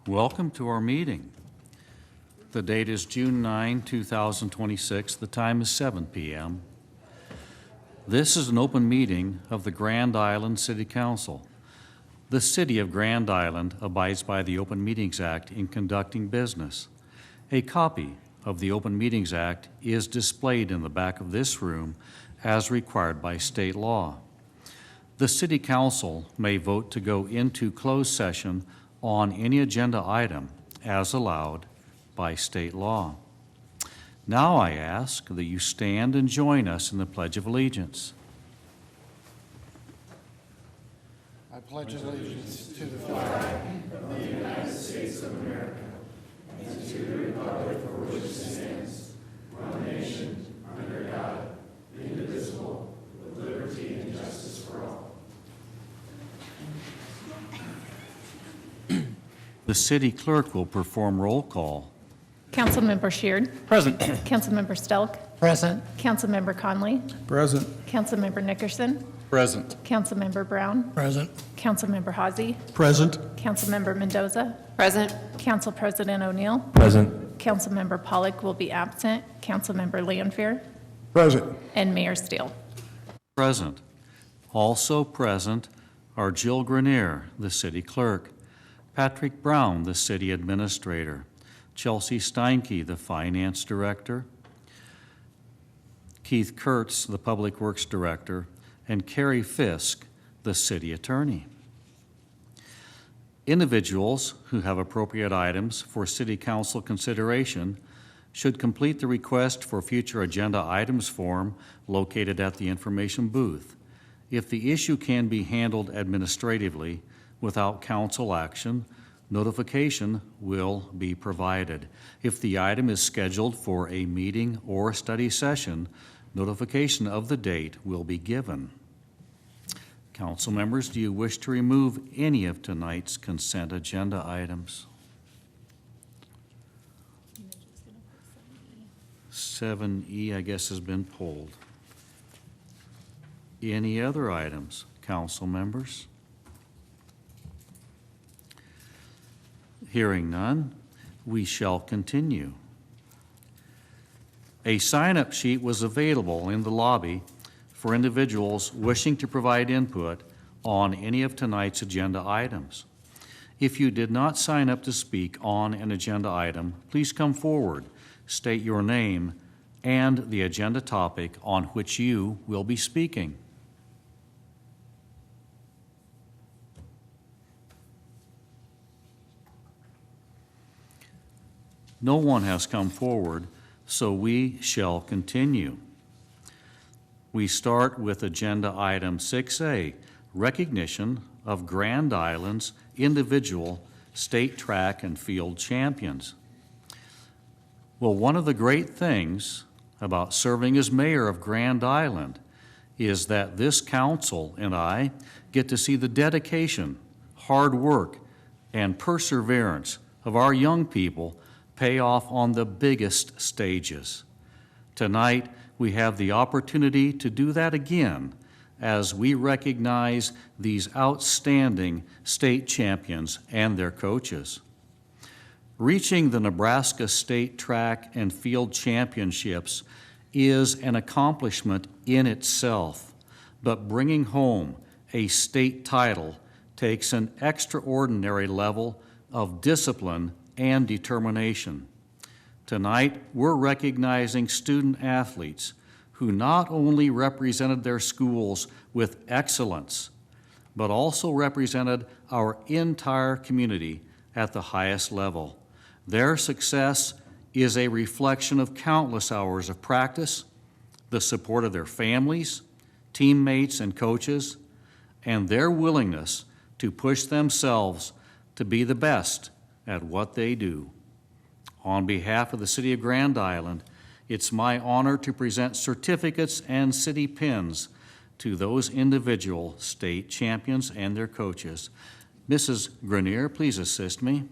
Welcome to our meeting. The date is June 9, 2026. The time is 7 p.m. This is an open meeting of the Grand Island City Council. The City of Grand Island abides by the Open Meetings Act in conducting business. A copy of the Open Meetings Act is displayed in the back of this room as required by state law. The City Council may vote to go into closed session on any agenda item as allowed by state law. Now I ask that you stand and join us in the Pledge of Allegiance. I pledge allegiance to the flag of the United States of America and to the republic for which it stands, one nation, under God, indivisible, with liberty and justice for all. The city clerk will perform roll call. Councilmember Sheard. Present. Councilmember Stelk. Present. Councilmember Conley. Present. Councilmember Nickerson. Present. Councilmember Brown. Present. Councilmember Hawsey. Present. Councilmember Mendoza. Present. Council President O'Neill. Present. Councilmember Pollock will be absent. Councilmember Lanfear. Present. And Mayor Steele. Present. Also present are Jill Grenier, the city clerk, Patrick Brown, the city administrator, Chelsea Steinke, the finance director, Keith Kurtz, the public works director, and Carrie Fisk, the city attorney. Individuals who have appropriate items for city council consideration should complete the request for future agenda items form located at the information booth. If the issue can be handled administratively without council action, notification will be provided. If the item is scheduled for a meeting or study session, notification of the date will be given. Council members, do you wish to remove any of tonight's consent agenda items? 7E, I guess, has been pulled. Any other items, council members? Hearing none, we shall continue. A sign-up sheet was available in the lobby for individuals wishing to provide input on any of tonight's agenda items. If you did not sign up to speak on an agenda item, please come forward, state your name and the agenda topic on which you will be speaking. No one has come forward, so we shall continue. We start with agenda item 6A, recognition of Grand Island's individual state track and field champions. Well, one of the great things about serving as mayor of Grand Island is that this council and I get to see the dedication, hard work, and perseverance of our young people pay off on the biggest stages. Tonight, we have the opportunity to do that again as we recognize these outstanding state champions and their coaches. Reaching the Nebraska State Track and Field Championships is an accomplishment in itself, but bringing home a state title takes an extraordinary level of discipline and determination. Tonight, we're recognizing student athletes who not only represented their schools with excellence, but also represented our entire community at the highest level. Their success is a reflection of countless hours of practice, the support of their families, teammates, and coaches, and their willingness to push themselves to be the best at what they do. On behalf of the City of Grand Island, it's my honor to present certificates and city pins to those individual state champions and their coaches. Mrs. Grenier, please assist me.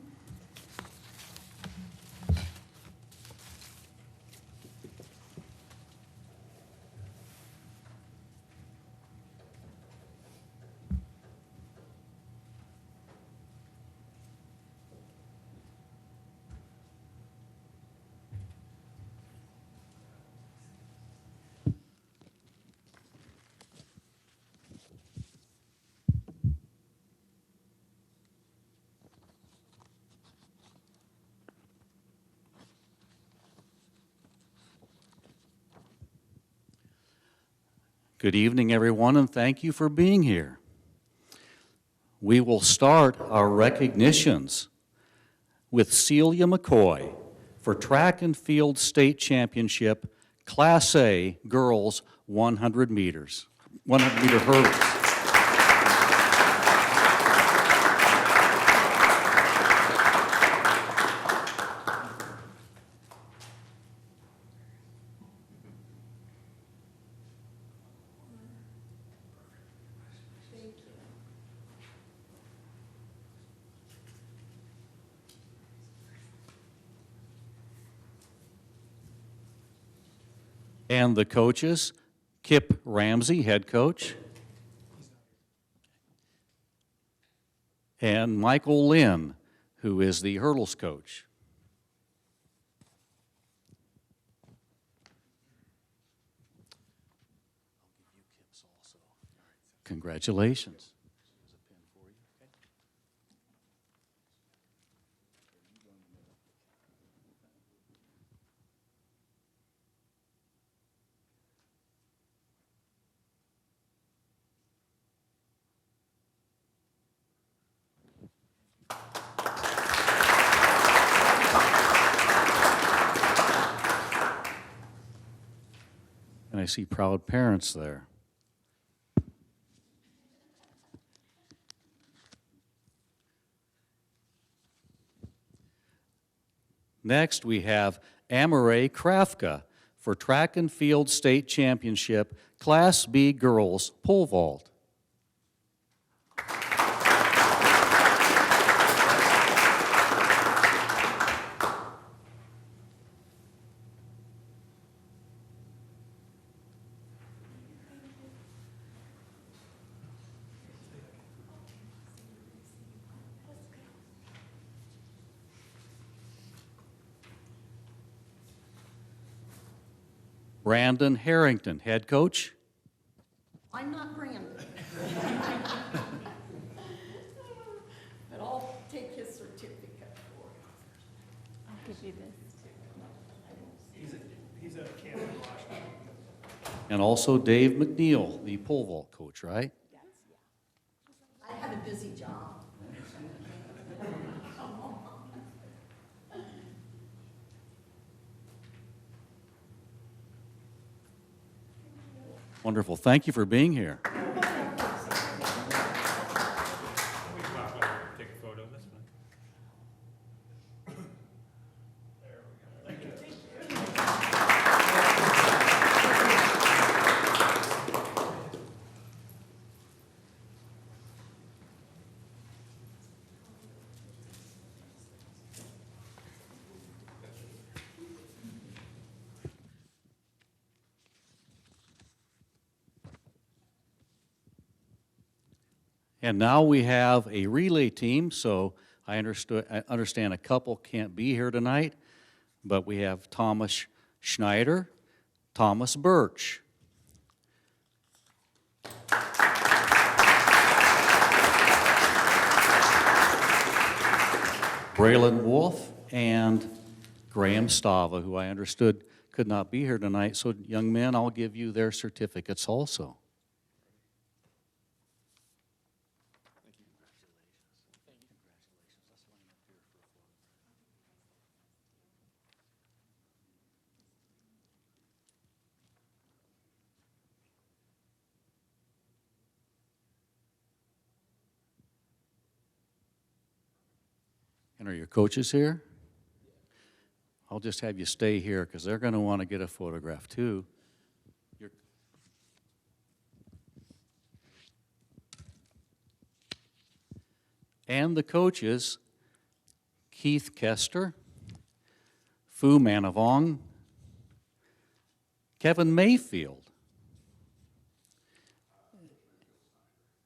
Good evening, everyone, and thank you for being here. We will start our recognitions with Celia McCoy for Track and Field State Championship, Class A Girls 100 meters, 100-meter hurdles. And the coaches, Kip Ramsey, head coach, and Michael Lynn, who is the hurdles coach. Congratulations. And I see proud parents there. Next, we have a.Krafka for Track and Field State Championship, Class B Girls Pole Vault. Brandon Harrington, head coach. I'm not Brandon. But I'll take his certificate for him. I'll give you this. He's a Canada Washington. And also Dave McNeil, the pole vault coach, right? I have a busy job. Wonderful. Thank you for being here. Take a photo of this one. There we go. Thank you. And now we have a relay team, so I understand a couple can't be here tonight, but we have Thomas Schneider, Thomas Birch. Braylon Wolf and Graham Stava, who I understood could not be here tonight. So young men, I'll give you their certificates also. And are your coaches here? I'll just have you stay here because they're going to want to get a photograph too. And the coaches, Keith Kester, Fu Manavong, Kevin Mayfield,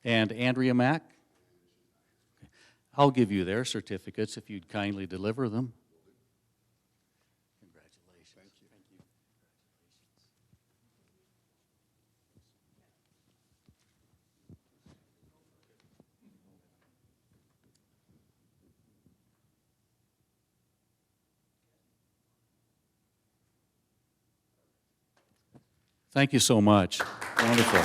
and Andrea Mack. I'll give you their certificates if you'd kindly deliver them. Congratulations. Thank you. Thank you so much. Wonderful.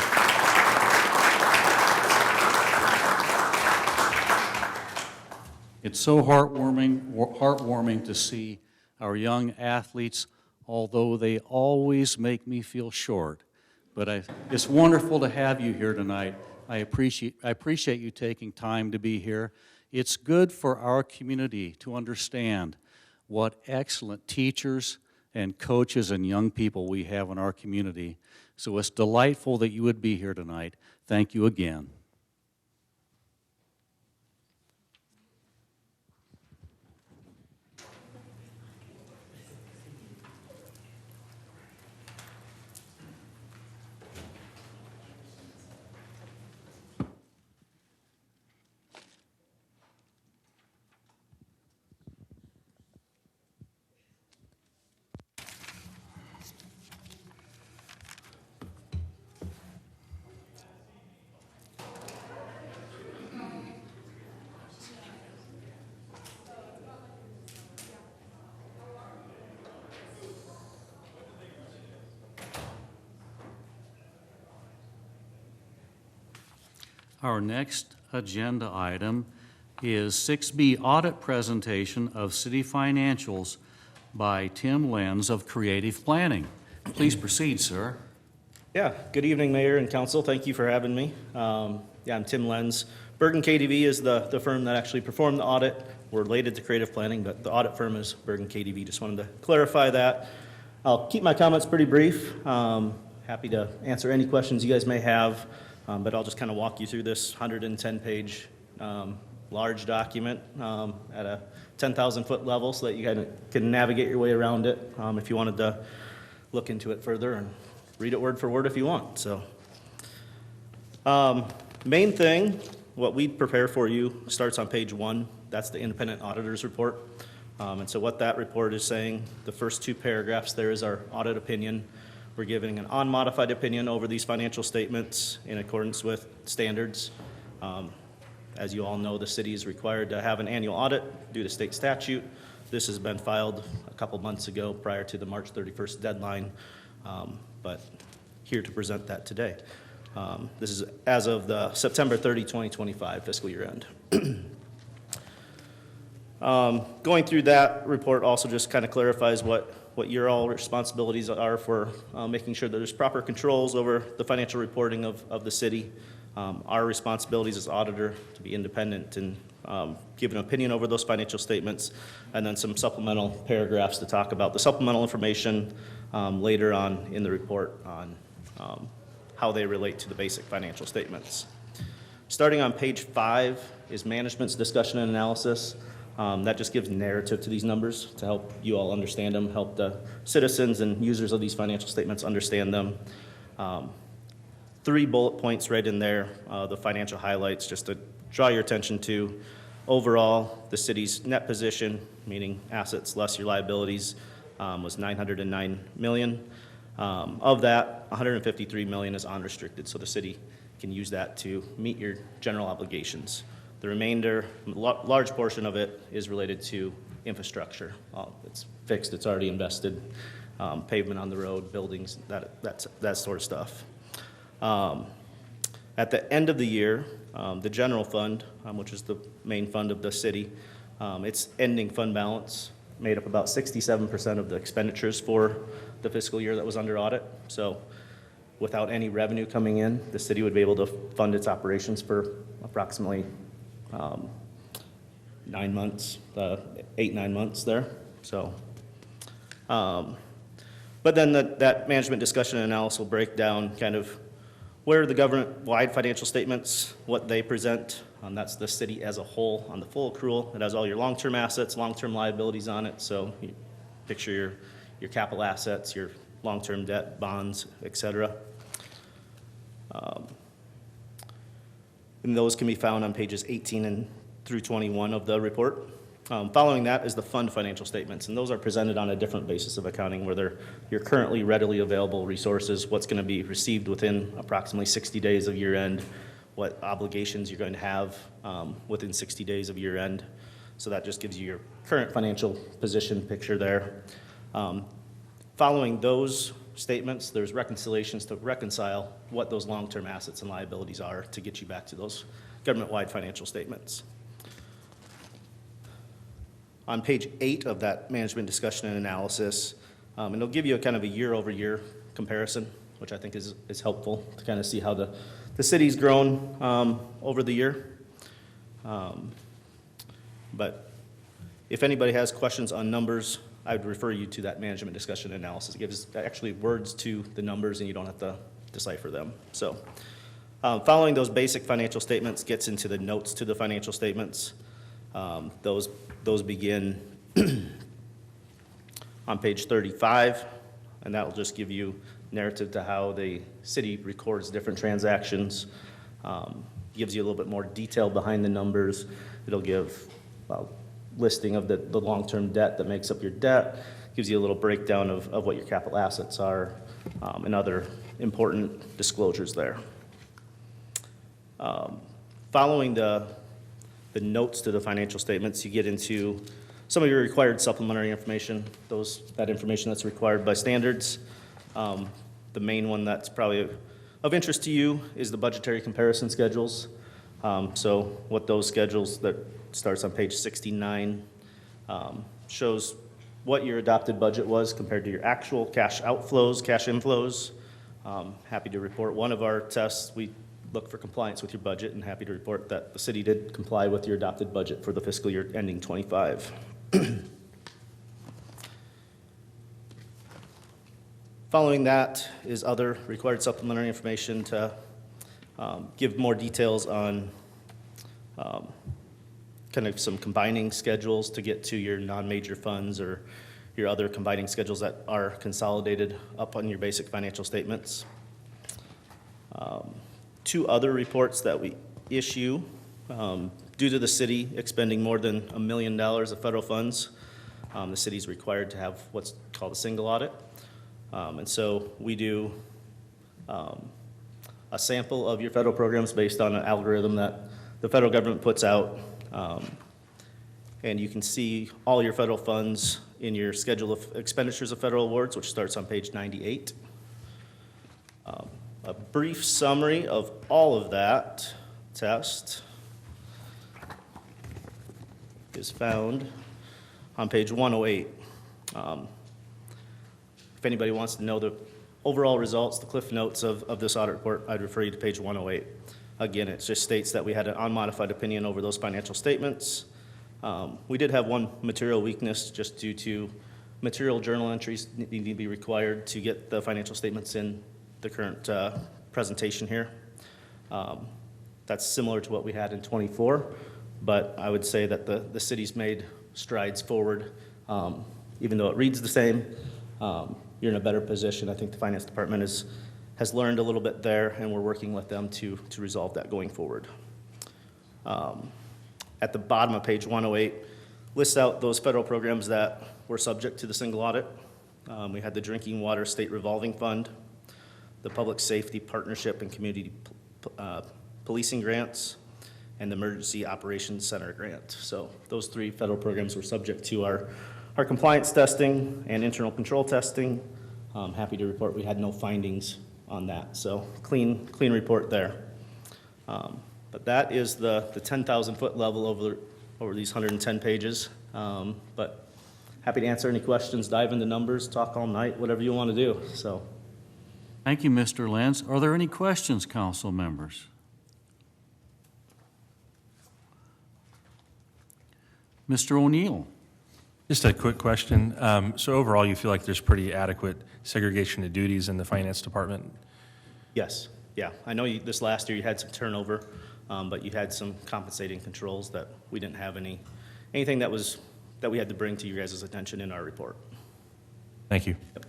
It's so heartwarming to see our young athletes, although they always make me feel short. But it's wonderful to have you here tonight. I appreciate you taking time to be here. It's good for our community to understand what excellent teachers and coaches and young people we have in our community. So it's delightful that you would be here tonight. Thank you again. Our next agenda item is 6B, audit presentation of city financials by Tim Lenz of Creative Planning. Please proceed, sir. Yeah, good evening, Mayor and Council. Thank you for having me. I'm Tim Lenz. Bergen KDV is the firm that actually performed the audit. We're related to Creative Planning, but the audit firm is Bergen KDV. Just wanted to clarify that. I'll keep my comments pretty brief. Happy to answer any questions you guys may have, but I'll just kind of walk you through this 110-page large document at a 10,000-foot level so that you kind of can navigate your way around it if you wanted to look into it further and read it word for word if you want. So, main thing, what we prepare for you starts on page 1. That's the independent auditor's report. And so what that report is saying, the first 2 paragraphs there is our audit opinion. We're giving an unmodified opinion over these financial statements in accordance with standards. As you all know, the city is required to have an annual audit due to state statute. This has been filed a couple months ago prior to the March 31st deadline, but here to present that today. This is as of the September 30, 2025 fiscal year end. Going through that report also just kind of clarifies what your all responsibilities are for making sure that there's proper controls over the financial reporting of the city. Our responsibilities as auditor to be independent and give an opinion over those financial statements, and then some supplemental paragraphs to talk about the supplemental information later on in the report on how they relate to the basic financial statements. Starting on page 5 is management's discussion and analysis. That just gives narrative to these numbers to help you all understand them, help the citizens and users of these financial statements understand them. 3 bullet points right in there, the financial highlights, just to draw your attention to. Overall, the city's net position, meaning assets less your liabilities, was $909 million. Of that, $153 million is unrestricted, so the city can use that to meet your general obligations. The remainder, large portion of it, is related to infrastructure. It's fixed, it's already invested, pavement on the road, buildings, that sort of stuff. At the end of the year, the general fund, which is the main fund of the city, its ending fund balance made up about 67% of the expenditures for the fiscal year that was under audit. So without any revenue coming in, the city would be able to fund its operations for approximately 9 months, 8-9 months there. So, but then that management discussion and analysis will break down kind of where the government-wide financial statements, what they present. That's the city as a whole on the full accrual. It has all your long-term assets, long-term liabilities on it. So you picture your capital assets, your long-term debt, bonds, et cetera. And those can be found on pages 18 through 21 of the report. Following that is the fund financial statements, and those are presented on a different basis of accounting where they're your currently readily available resources, what's going to be received within approximately 60 days of year end, what obligations you're going to have within 60 days of year end. So that just gives you your current financial position picture there. Following those statements, there's reconciliations to reconcile what those long-term assets and liabilities are to get you back to those government-wide financial statements. On page 8 of that management discussion and analysis, and it'll give you a kind of a year-over-year comparison, which I think is helpful to kind of see how the city's grown over the year. But if anybody has questions on numbers, I would refer you to that management discussion and analysis. It gives actually words to the numbers, and you don't have to decipher them. So following those basic financial statements gets into the notes to the financial statements. Those begin on page 35, and that will just give you narrative to how the city records different transactions. Gives you a little bit more detail behind the numbers. It'll give a listing of the long-term debt that makes up your debt. Gives you a little breakdown of what your capital assets are, and other important disclosures there. Following the notes to the financial statements, you get into some of your required supplementary information, that information that's required by standards. The main one that's probably of interest to you is the budgetary comparison schedules. So what those schedules, that starts on page 69, shows what your adopted budget was compared to your actual cash outflows, cash inflows. Happy to report one of our tests, we look for compliance with your budget, and happy to report that the city did comply with your adopted budget for the fiscal year ending '25. Following that is other required supplementary information to give more details on kind of some combining schedules to get to your non-major funds or your other combining schedules that are consolidated up on your basic financial statements. 2 other reports that we issue due to the city expending more than $1 million of federal funds. The city's required to have what's called a single audit. And so we do a sample of your federal programs based on an algorithm that the federal government puts out. And you can see all your federal funds in your schedule of expenditures of federal awards, which starts on page 98. A brief summary of all of that test is found on page 108. If anybody wants to know the overall results, the cliff notes of this audit report, I'd refer you to page 108. Again, it just states that we had an unmodified opinion over those financial statements. We did have one material weakness just due to material journal entries needing to be required to get the financial statements in the current presentation here. That's similar to what we had in '24, but I would say that the city's made strides forward. Even though it reads the same, you're in a better position. I think the finance department has learned a little bit there, and we're working with them to resolve that going forward. At the bottom of page 108, lists out those federal programs that were subject to the single audit. We had the Drinking Water State Revolving Fund, the Public Safety Partnership and Community Policing Grants, and the Emergency Operations Center Grant. So those 3 federal programs were subject to our compliance testing and internal control testing. I'm happy to report we had no findings on that. So clean report there. But that is the 10,000-foot level over these 110 pages. But happy to answer any questions, dive into numbers, talk all night, whatever you want to do. So. Thank you, Mr. Lenz. Are there any questions, council members? Mr. O'Neill. Just a quick question. So overall, you feel like there's pretty adequate segregation of duties in the finance department? Yes, yeah. I know this last year you had some turnover, but you had some compensating controls that we didn't have anything that we had to bring to you guys' attention in our report. Thank you. Yep.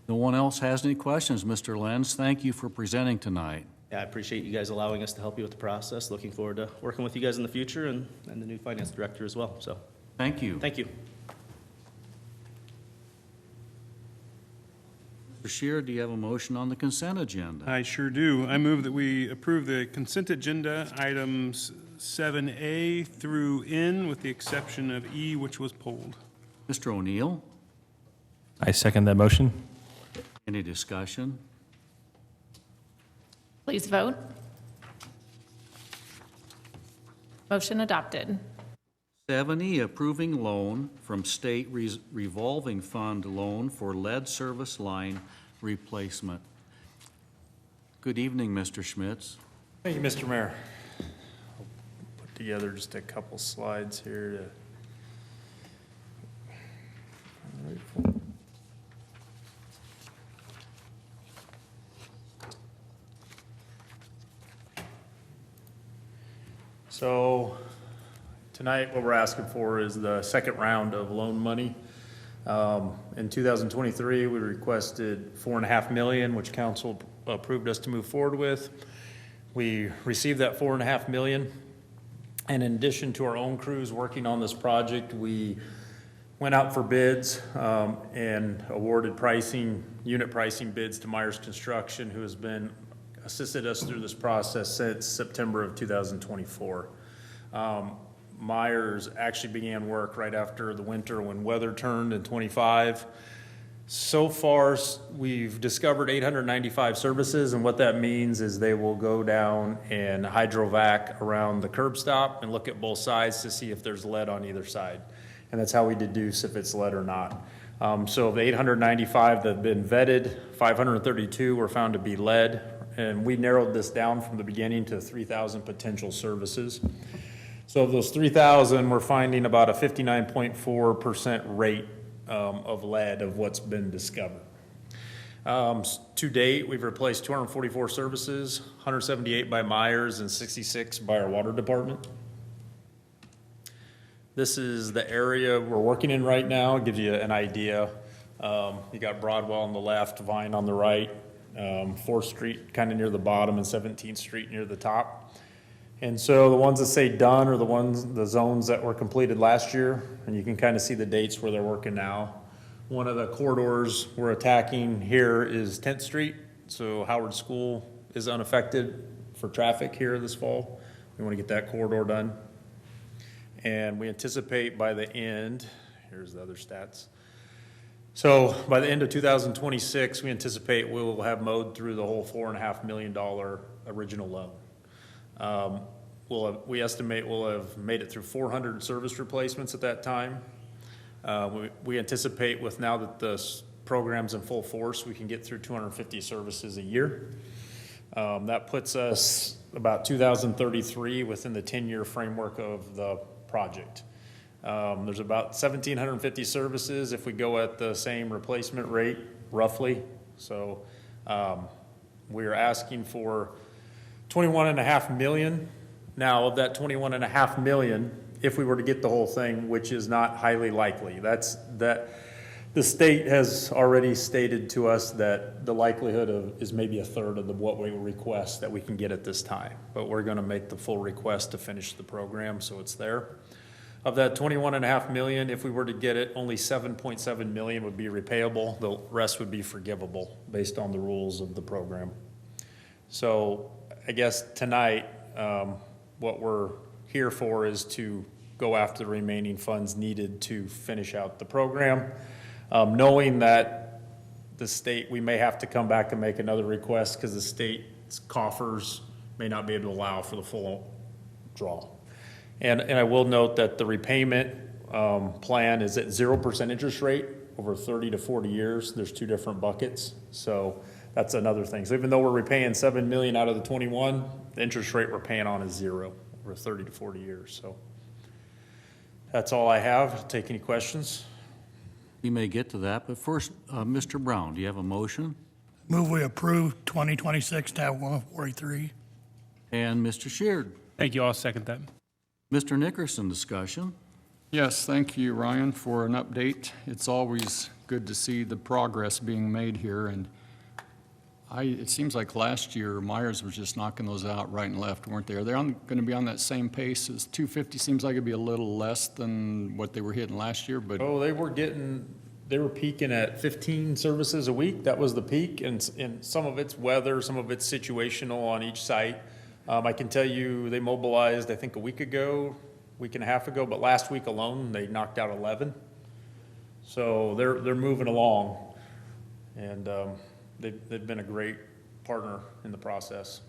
No one else has any questions, Mr. Lenz. Thank you for presenting tonight. Yeah, I appreciate you guys allowing us to help you with the process. Looking forward to working with you guys in the future and the new finance director as well. So, Thank you. thank you. Mr. Scheer, do you have a motion on the consent agenda? I sure do. I move that we approve the consent agenda items 7A through N, with the exception of E, which was pulled. Mr. O'Neill, I second that motion. any discussion? Please vote. Motion adopted. 7E, approving loan from state revolving fund loan for lead service line replacement. Good evening, Mr. Schmitz. Thank you, Mr. Mayor. I'll put together just a couple slides here to. So tonight, what we're asking for is the second round of loan money. In 2023, we requested $4.5 million, which council approved us to move forward with. We received that $4.5 million. And in addition to our own crews working on this project, we went out for bids and awarded unit pricing bids to Myers Construction, who has assisted us through this process since September of 2024. Myers actually began work right after the winter when weather turned in 25. So far, we've discovered 895 services, and what that means is they will go down and hydrovac around the curb stop and look at both sides to see if there's lead on either side. And that's how we deduce if it's lead or not. So of the 895 that have been vetted, 532 were found to be lead, and we narrowed this down from the beginning to 3,000 potential services. So of those 3,000, we're finding about a 59.4% rate of lead of what's been discovered. To date, we've replaced 244 services, 178 by Myers and 66 by our water department. This is the area we're working in right now. It gives you an idea. You got Broadwell on the left, Vine on the right, 4th Street kind of near the bottom, and 17th Street near the top. And so the ones that say done are the zones that were completed last year, and you can kind of see the dates where they're working now. One of the corridors we're attacking here is 10th Street, so Howard School is unaffected for traffic here this fall. We want to get that corridor done. And we anticipate by the end, here's the other stats. So by the end of 2026, we anticipate we will have mowed through the whole $4.5 million original loan. We estimate we'll have made it through 400 service replacements at that time. We anticipate with now that the program's in full force, we can get through 250 services a year. That puts us about 2033 within the 10-year framework of the project. There's about 1,750 services if we go at the same replacement rate, roughly. So we're asking for $21.5 million. Now, of that $21.5 million, if we were to get the whole thing, which is not highly likely, the state has already stated to us that the likelihood is maybe a third of what we request that we can get at this time. But we're going to make the full request to finish the program, so it's there. Of that $21.5 million, if we were to get it, only $7.7 million would be repayable. The rest would be forgivable based on the rules of the program. So I guess tonight, what we're here for is to go after the remaining funds needed to finish out the program. Knowing that the state, we may have to come back and make another request because the state's coffers may not be able to allow for the full draw. And I will note that the repayment plan is at 0% interest rate over 30 to 40 years. There's two different buckets. So that's another thing. So even though we're repaying $7 million out of the 21, the interest rate we're paying on is 0 over 30 to 40 years. So that's all I have. I'll take any questions. You may get to that, but first, Mr. Brown, do you have a motion? Move we approve 2026-143. And Mr. Sheard. Thank you. I'll second that. Mr. Nickerson, discussion. Yes, thank you, Ryan, for an update. It's always good to see the progress being made here, and it seems like last year Myers was just knocking those out right and left, weren't they? Are they going to be on that same pace as 250? Seems like it'd be a little less than what they were hitting last year, but Oh, they were peaking at 15 services a week. That was the peak, and some of it's weather, some of it's situational on each site. I can tell you, they mobilized, I think, a week and a half ago, but last week alone, they knocked out 11. So they're moving along, and they've been a great partner in the process.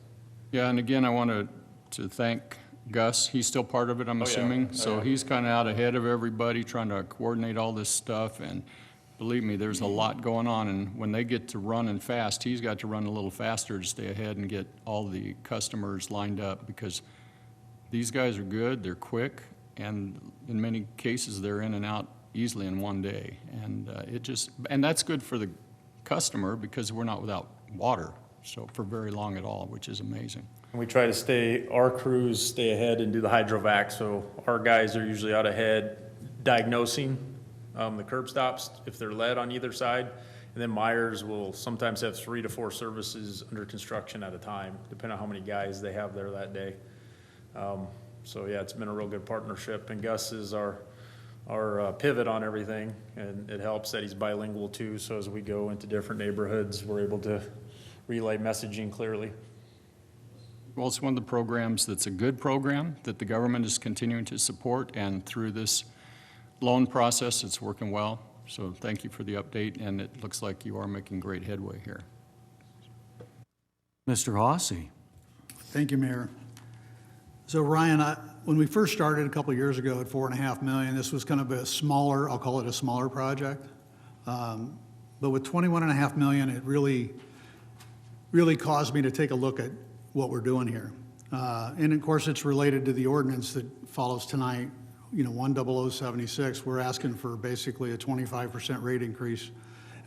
Yeah, and again, I wanted to thank Gus. He's still part of it, I'm Oh, yeah. assuming. Oh, So yeah. he's kind of out ahead of everybody, trying to coordinate all this stuff. And believe me, there's a lot going on. And when they get to running fast, he's got to run a little faster to stay ahead and get all the customers lined up, because these guys are good, they're quick, and in many cases, they're in and out easily in one day. And and that's good for the customer, because we're not without water, so for very long at all, which is amazing. And we try to our crews stay ahead and do the hydrovac, so our guys are usually out ahead diagnosing the curb stops if they're lead on either side. And then Myers will sometimes have 3 to 4 services under construction at a time, depending on how many guys they have there that day. So yeah, it's been a real good partnership, and Gus is our pivot on everything, and it helps that he's bilingual too, so as we go into different neighborhoods, we're able to relay messaging clearly. Well, it's one of the programs that's a good program that the government is continuing to support, and through this loan process, it's working well. So thank you for the update, and it looks like you are making great headway here. Mr. Hossie. Thank you, Mayor. So Ryan, when we first started a couple of years ago at $4.5 million, this was kind of a smaller, I'll call it a smaller project. But with $21.5 million, it really caused me to take a look at what we're doing here. And of course, it's related to the ordinance that follows tonight, 10076. We're asking for basically a 25% rate increase.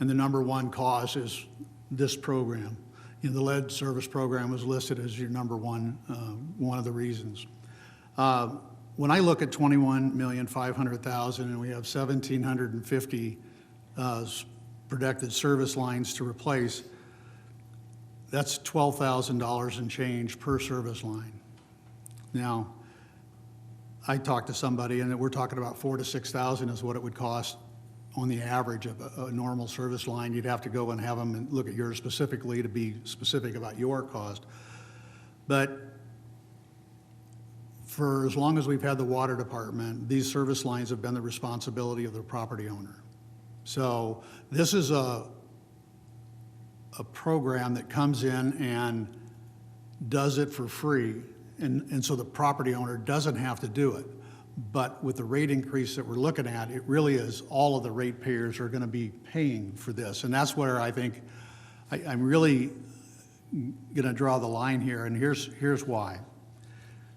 And the number one cause is this program. The lead service program was listed as your number one of the reasons. When I look at $21,500,000 and we have 1,750 projected service lines to replace, that's $12,000 and change per service line. Now, I talked to somebody, and we're talking about $4,000 to $6,000 is what it would cost on the average of a normal service line. You'd have to go and have them and look at yours specifically to be specific about your cost. But for as long as we've had the water department, these service lines have been the responsibility of the property owner. So this is a program that comes in and does it for free, and so the property owner doesn't have to do it. But with the rate increase that we're looking at, it really is all of the ratepayers are going to be paying for this. And that's where I think I'm really going to draw the line here, and here's why.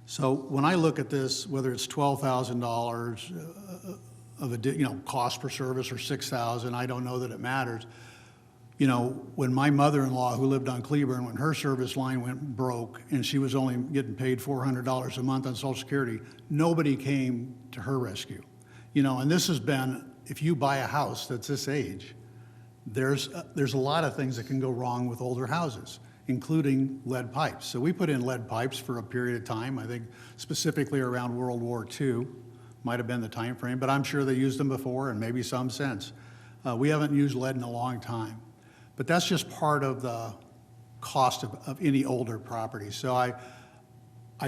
So when I look at this, whether it's $12,000 of a cost per service or $6,000, I don't know that it matters. When my mother-in-law, who lived on Cleburne, when her service line went broke and she was only getting paid $400 a month on Social Security, nobody came to her rescue. And this has been, if you buy a house that's this age, there's a lot of things that can go wrong with older houses, including lead pipes. So we put in lead pipes for a period of time, I think specifically around World War II, might have been the time frame, but I'm sure they used them before and maybe some since. We haven't used lead in a long time. But that's just part of the cost of any older property. So I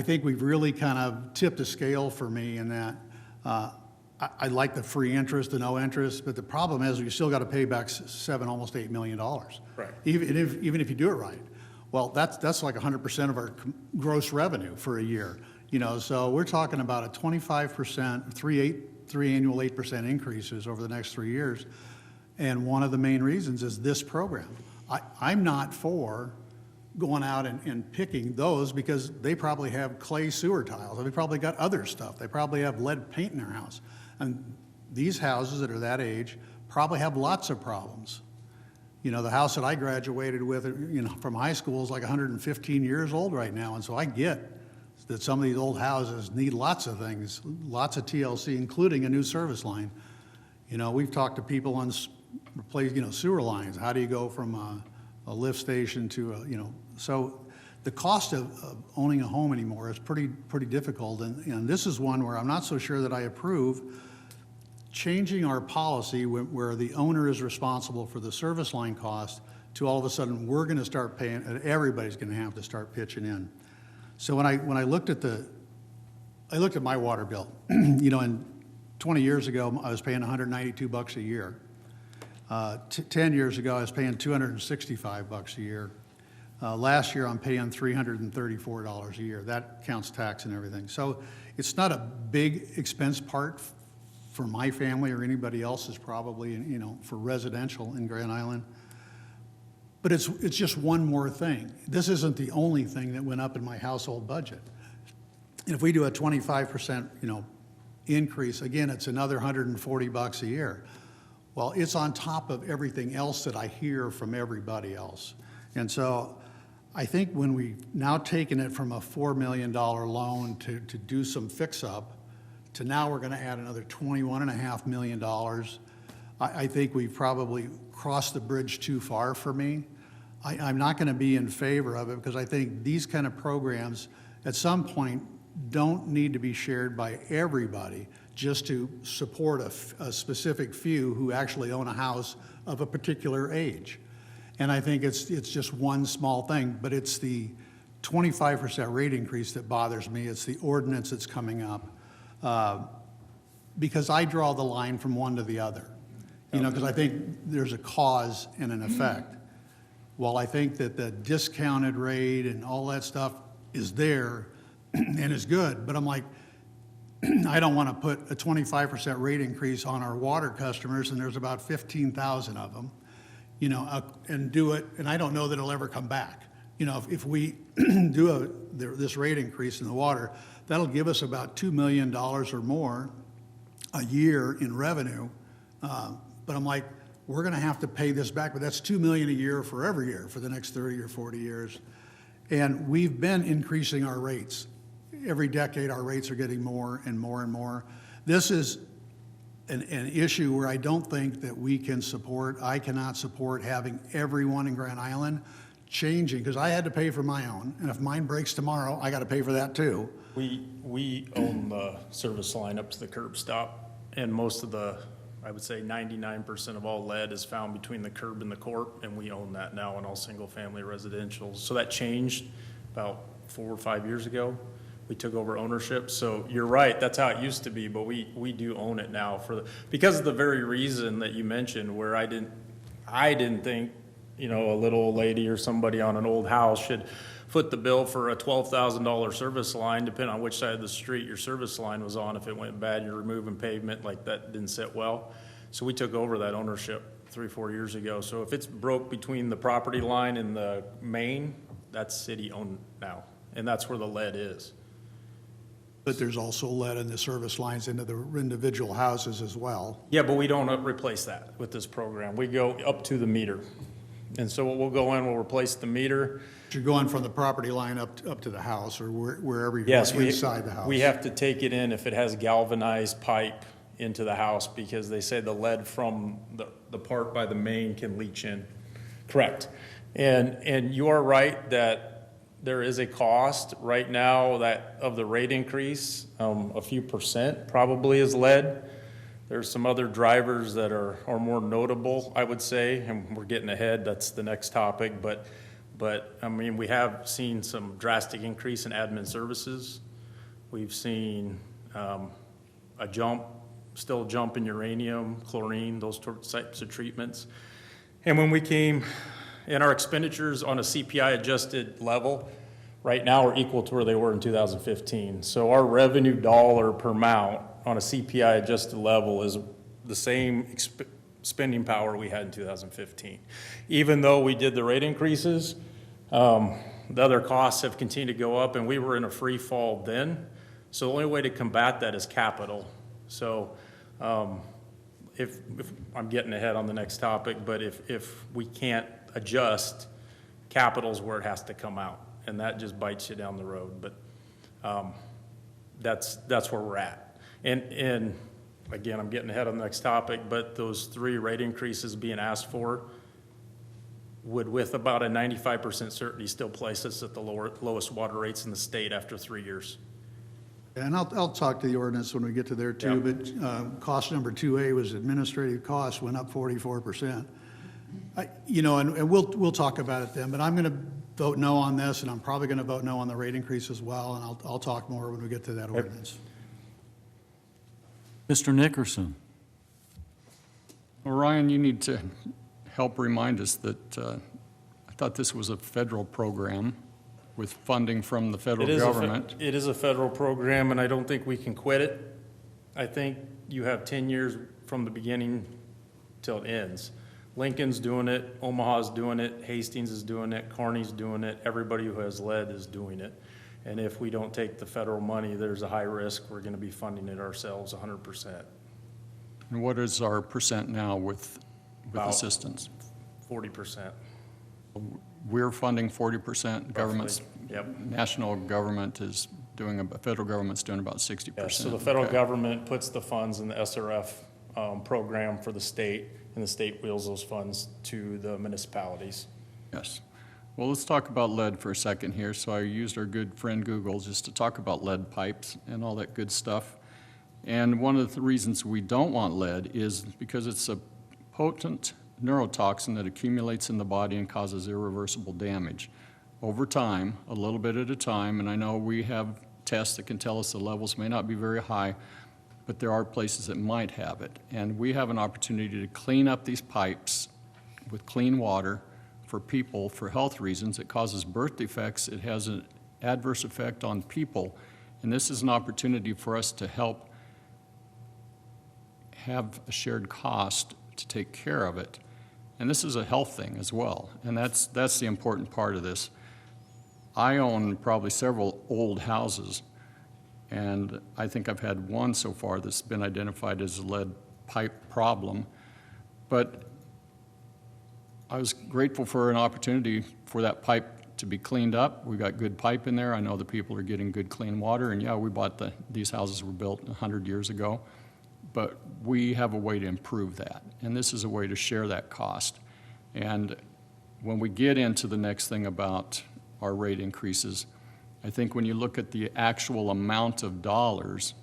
think we've really kind of tipped the scale for me in that I like the free interest, the no interest, but the problem is you still got to pay back almost $8 million. Right. Even if you do it right. Well, that's like 100% of our gross revenue for a year. So we're talking about a 25%, three annual 8% increases over the next 3 years. And one of the main reasons is this program. I'm not for going out and picking those, because they probably have clay sewer tiles. They probably got other stuff. They probably have lead paint in their house. And these houses that are that age probably have lots of problems. The house that I graduated with, from high school is like 115 years old right now. And so I get that some of these old houses need lots of things, lots of TLC, including a new service line. We've talked to people on replace, sewer lines. How do you go from a lift station to so the cost of owning a home anymore is pretty difficult. And this is one where I'm not so sure that I approve changing our policy where the owner is responsible for the service line cost to all of a sudden we're going to start paying, and everybody's going to have to start pitching in. So when I looked at my water bill, you know, and 20 years ago, I was paying $192 a year. 10 years ago, I was paying $265 a year. Last year, I'm paying $334 a year. That counts tax and everything. So it's not a big expense part for my family or anybody else's probably, you know, for residential in Grand Island. But it's just one more thing. This isn't the only thing that went up in my household budget. And if we do a 25%, you know, increase, again, it's another $140 a year. Well, it's on top of everything else that I hear from everybody else. And so I think when we now taken it from a $4 million loan to do some fix-up, to now we're going to add another $21.5 million, I think we've probably crossed the bridge too far for me. I'm not going to be in favor of it because I think these kind of programs at some point don't need to be shared by everybody just to support a specific few who actually own a house of a particular age. And I think it's just one small thing, but it's the 25% rate increase that bothers me. It's the ordinance that's coming up. Because I draw the line from one to the other. You know, because I think there's a cause and an effect. While I think that the discounted rate and all that stuff is there and is good, but I'm like, I don't want to put a 25% rate increase on our water customers, and there's about 15,000 of them, you know, and do it, and I don't know that it'll ever come back. You know, if we do this rate increase in the water, that'll give us about $2 million or more a year in revenue. But I'm like, we're going to have to pay this back, but that's $2 million a year for every year for the next 30 or 40 years. And we've been increasing our rates. Every decade, our rates are getting more and more and more. This is an issue where I don't think that we can support, I cannot support having everyone in Grand Island changing, because I had to pay for my own, and if mine breaks tomorrow, I got to pay for that too. We own the service line up to the curb stop, and most of the, I would say 99% of all lead is found between the curb and the court, and we own that now in all single-family residential. So that changed about 4 or 5 years ago. We took over ownership, so you're right, that's how it used to be, but we do own it now because of the very reason that you mentioned, where I didn't think, you know, a little old lady or somebody on an old house should foot the bill for a $12,000 service line, depending on which side of the street your service line was on. If it went bad, you're removing pavement, like that didn't sit well. So we took over that ownership 3 or 4 years ago. So if it's broke between the property line and the main, that's city owned now, and that's where the lead is. But there's also lead in the service lines into the individual houses as well. Yeah, but we don't replace that with this program. We go up to the meter. And so we'll go in, we'll replace the meter. You're going from the property line up to the house or wherever you're Yes, inside the house. We have to take it in if it has galvanized pipe into the house, because they say the lead from the part by the main can leach in. Correct. And you are right that there is a cost right now that of the rate increase, a few percent probably is lead. There's some other drivers that are more notable, I would say, and we're getting ahead, that's the next topic, but I mean, we have seen some drastic increase in admin services. We've seen still a jump in uranium, chlorine, those types of treatments. And when we came, and our expenditures on a CPI adjusted level right now are equal to where they were in 2015. So our revenue dollar per mount on a CPI adjusted level is the same spending power we had in 2015. Even though we did the rate increases, the other costs have continued to go up, and we were in a free fall then. So the only way to combat that is capital. So if I'm getting ahead on the next topic, but if we can't adjust, capital's where it has to come out, and that just bites you down the road. But that's where we're at. And again, I'm getting ahead on the next topic, but those 3 rate increases being asked for would, with about a 95% certainty, still place us at the lowest water rates in the state after 3 years. And I'll talk to the ordinance when we get to there too, Yep. but cost number 2A was administrative costs went up 44%. You know, and we'll talk about it then, but I'm going to vote no on this, and I'm probably going to vote no on the rate increase as well, and I'll talk more when we get to that ordinance. Mr. Nickerson? Well, Ryan, you need to help remind us that I thought this was a federal program with funding from the federal government. It is a federal program, and I don't think we can quit it. I think you have 10 years from the beginning till it ends. Lincoln's doing it, Omaha's doing it, Hastings is doing it, Kearney's doing it, everybody who has lead is doing it. And if we don't take the federal money, there's a high risk we're going to be funding it ourselves 100%. And what is our percent now with About assistance? 40%. We're funding 40%, government's, Yep. national government is doing, federal government's doing about 60%. Yes, so the federal Okay. government puts the funds in the SRF program for the state, and the state wheels those funds to the municipalities. Yes. Well, let's talk about lead for a second here. So I used our good friend Google just to talk about lead pipes and all that good stuff. And one of the reasons we don't want lead is because it's a potent neurotoxin that accumulates in the body and causes irreversible damage. Over time, a little bit at a time, and I know we have tests that can tell us the levels may not be very high, but there are places that might have it. And we have an opportunity to clean up these pipes with clean water for people for health reasons. It causes birth defects. It has an adverse effect on people. And this is an opportunity for us to help have a shared cost to take care of it. And this is a health thing as well. And that's the important part of this. I own probably several old houses, and I think I've had one so far that's been identified as a lead pipe problem. But I was grateful for an opportunity for that pipe to be cleaned up. We got good pipe in there. I know the people are getting good clean water. And yeah, we bought these houses were built 100 years ago. But we have a way to improve that. And this is a way to share that cost. And when we get into the next thing about our rate increases, I think when you look at the actual amount of dollars,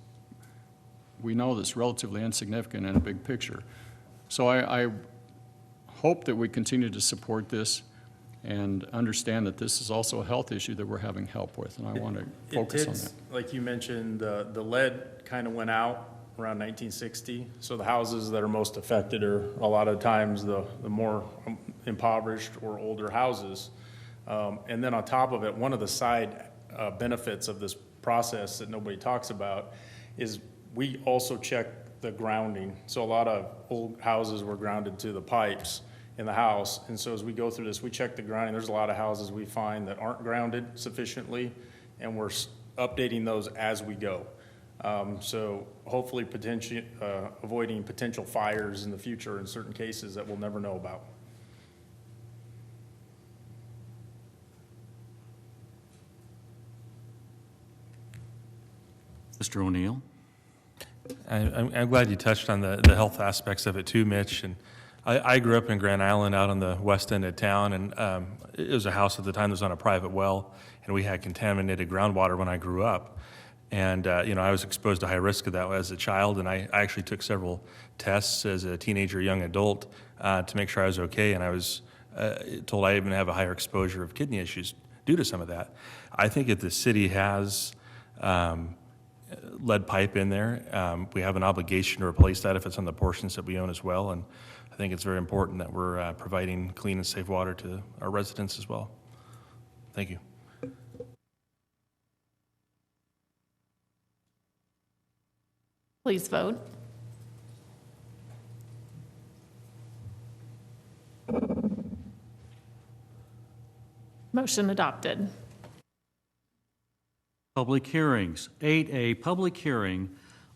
we know that's relatively insignificant in a big picture. So I hope that we continue to support this and understand that this is also a health issue that we're having help with, and I want to focus on that. Like you mentioned, the lead kind of went out around 1960, so the houses that are most affected are a lot of times the more impoverished or older houses. And then on top of it, one of the side benefits of this process that nobody talks about is we also check the grounding. So a lot of old houses were grounded to the pipes in the house, and so as we go through this, we check the grounding. There's a lot of houses we find that aren't grounded sufficiently, and we're updating those as we go. So hopefully avoiding potential fires in the future in certain cases that we'll never know about. Mr. O'Neill? I'm glad you touched on the health aspects of it too, Mitch. And I grew up in Grand Island out on the west end of town, and it was a house at the time that was on a private well, and we had contaminated groundwater when I grew up. And, I was exposed to high risk of that as a child, and I actually took several tests as a teenager, young adult, to make sure I was okay, and I was told I even have a higher exposure of kidney issues due to some of that. I think if the city has lead pipe in there, we have an obligation to replace that if it's on the portions that we own as well, and I think it's very important that we're providing clean and safe water to our residents as well. Thank you. Please vote. Motion adopted. Public hearings. 8A, public hearing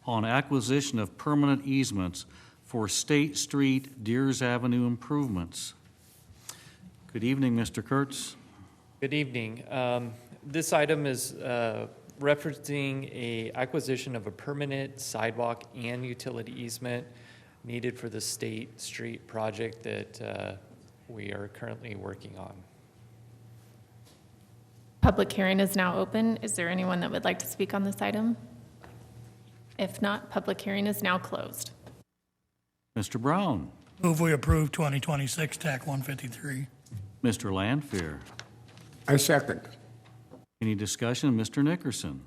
on acquisition of permanent easements for State Street, Deers Avenue improvements. Good evening, Mr. Kurtz. Good evening. This item is referencing a acquisition of a permanent sidewalk and utility easement needed for the State Street project that we are currently working on. Public hearing is now open. Is there anyone that would like to speak on this item? If not, public hearing is now closed. Mr. Brown. Move we approve 2026 TAC 153. Mr. Lanfear. I second. Any discussion? Mr. Nickerson?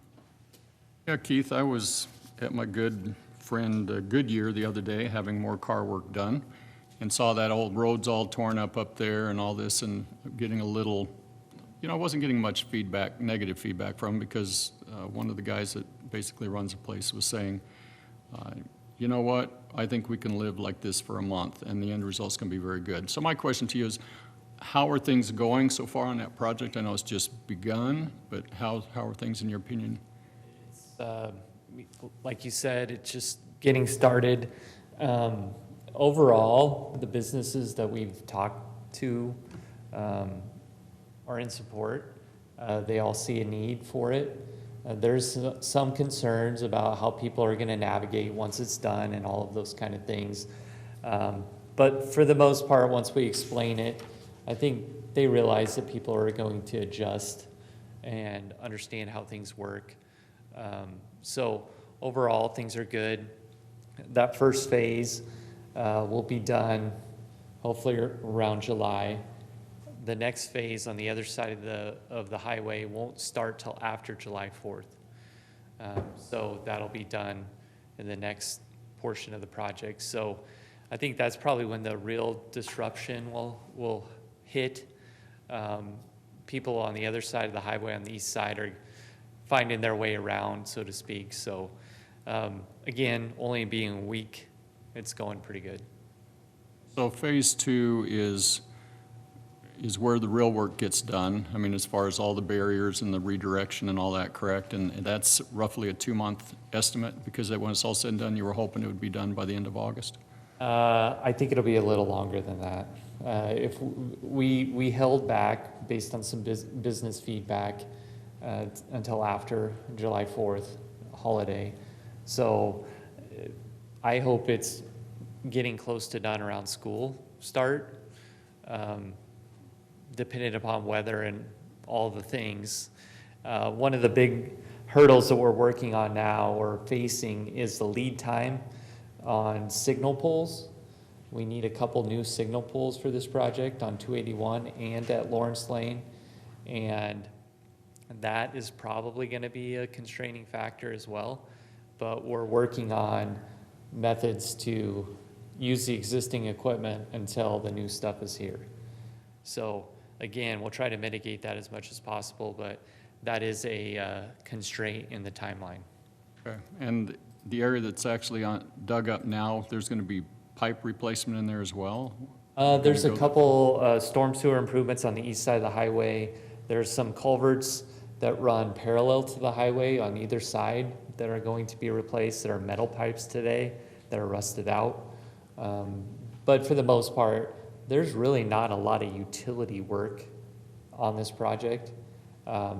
Yeah, Keith, I was at my good friend Goodyear the other day, having more car work done, and saw that old road's all torn up there and all this, and getting a little, I wasn't getting much feedback, negative feedback from him, because one of the guys that basically runs the place was saying, you know what, I think we can live like this for a month, and the end result's gonna be very good. So my question to you is, how are things going so far on that project? I know it's just begun, but how are things in your opinion? Like you said, it's just getting started. Overall, the businesses that we've talked to are in support. They all see a need for it. There's some concerns about how people are going to navigate once it's done and all of those kind of things. But for the most part, once we explain it, I think they realize that people are going to adjust and understand how things work. So overall, things are good. That first phase will be done hopefully around July. The next phase on the other side of the highway won't start till after July 4th. So that'll be done in the next portion of the project. So I think that's probably when the real disruption will hit. People on the other side of the highway on the east side are finding their way around, so to speak. So again, only being a week, it's going pretty good. So phase 2 is where the real work gets done. I mean, as far as all the barriers and the redirection and all that, correct? And that's roughly a 2-month estimate, because when it's all said and done, you were hoping it would be done by the end of August? I think it'll be a little longer than that. If we held back based on some business feedback until after July 4th holiday. So I hope it's getting close to done around school start. Dependent upon weather and all the things. One of the big hurdles that we're working on now or facing is the lead time on signal poles. We need a couple new signal poles for this project on 281 and at Lawrence Lane. And that is probably going to be a constraining factor as well. But we're working on methods to use the existing equipment until the new stuff is here. So again, we'll try to mitigate that as much as possible, but that is a constraint in the timeline. Okay. And the area that's actually dug up now, there's going to be pipe replacement in there as well? There's a couple storm sewer improvements on the east side of the highway. There's some culverts that run parallel to the highway on either side that are going to be replaced, that are metal pipes today that are rusted out. But for the most part, there's really not a lot of utility work on this project.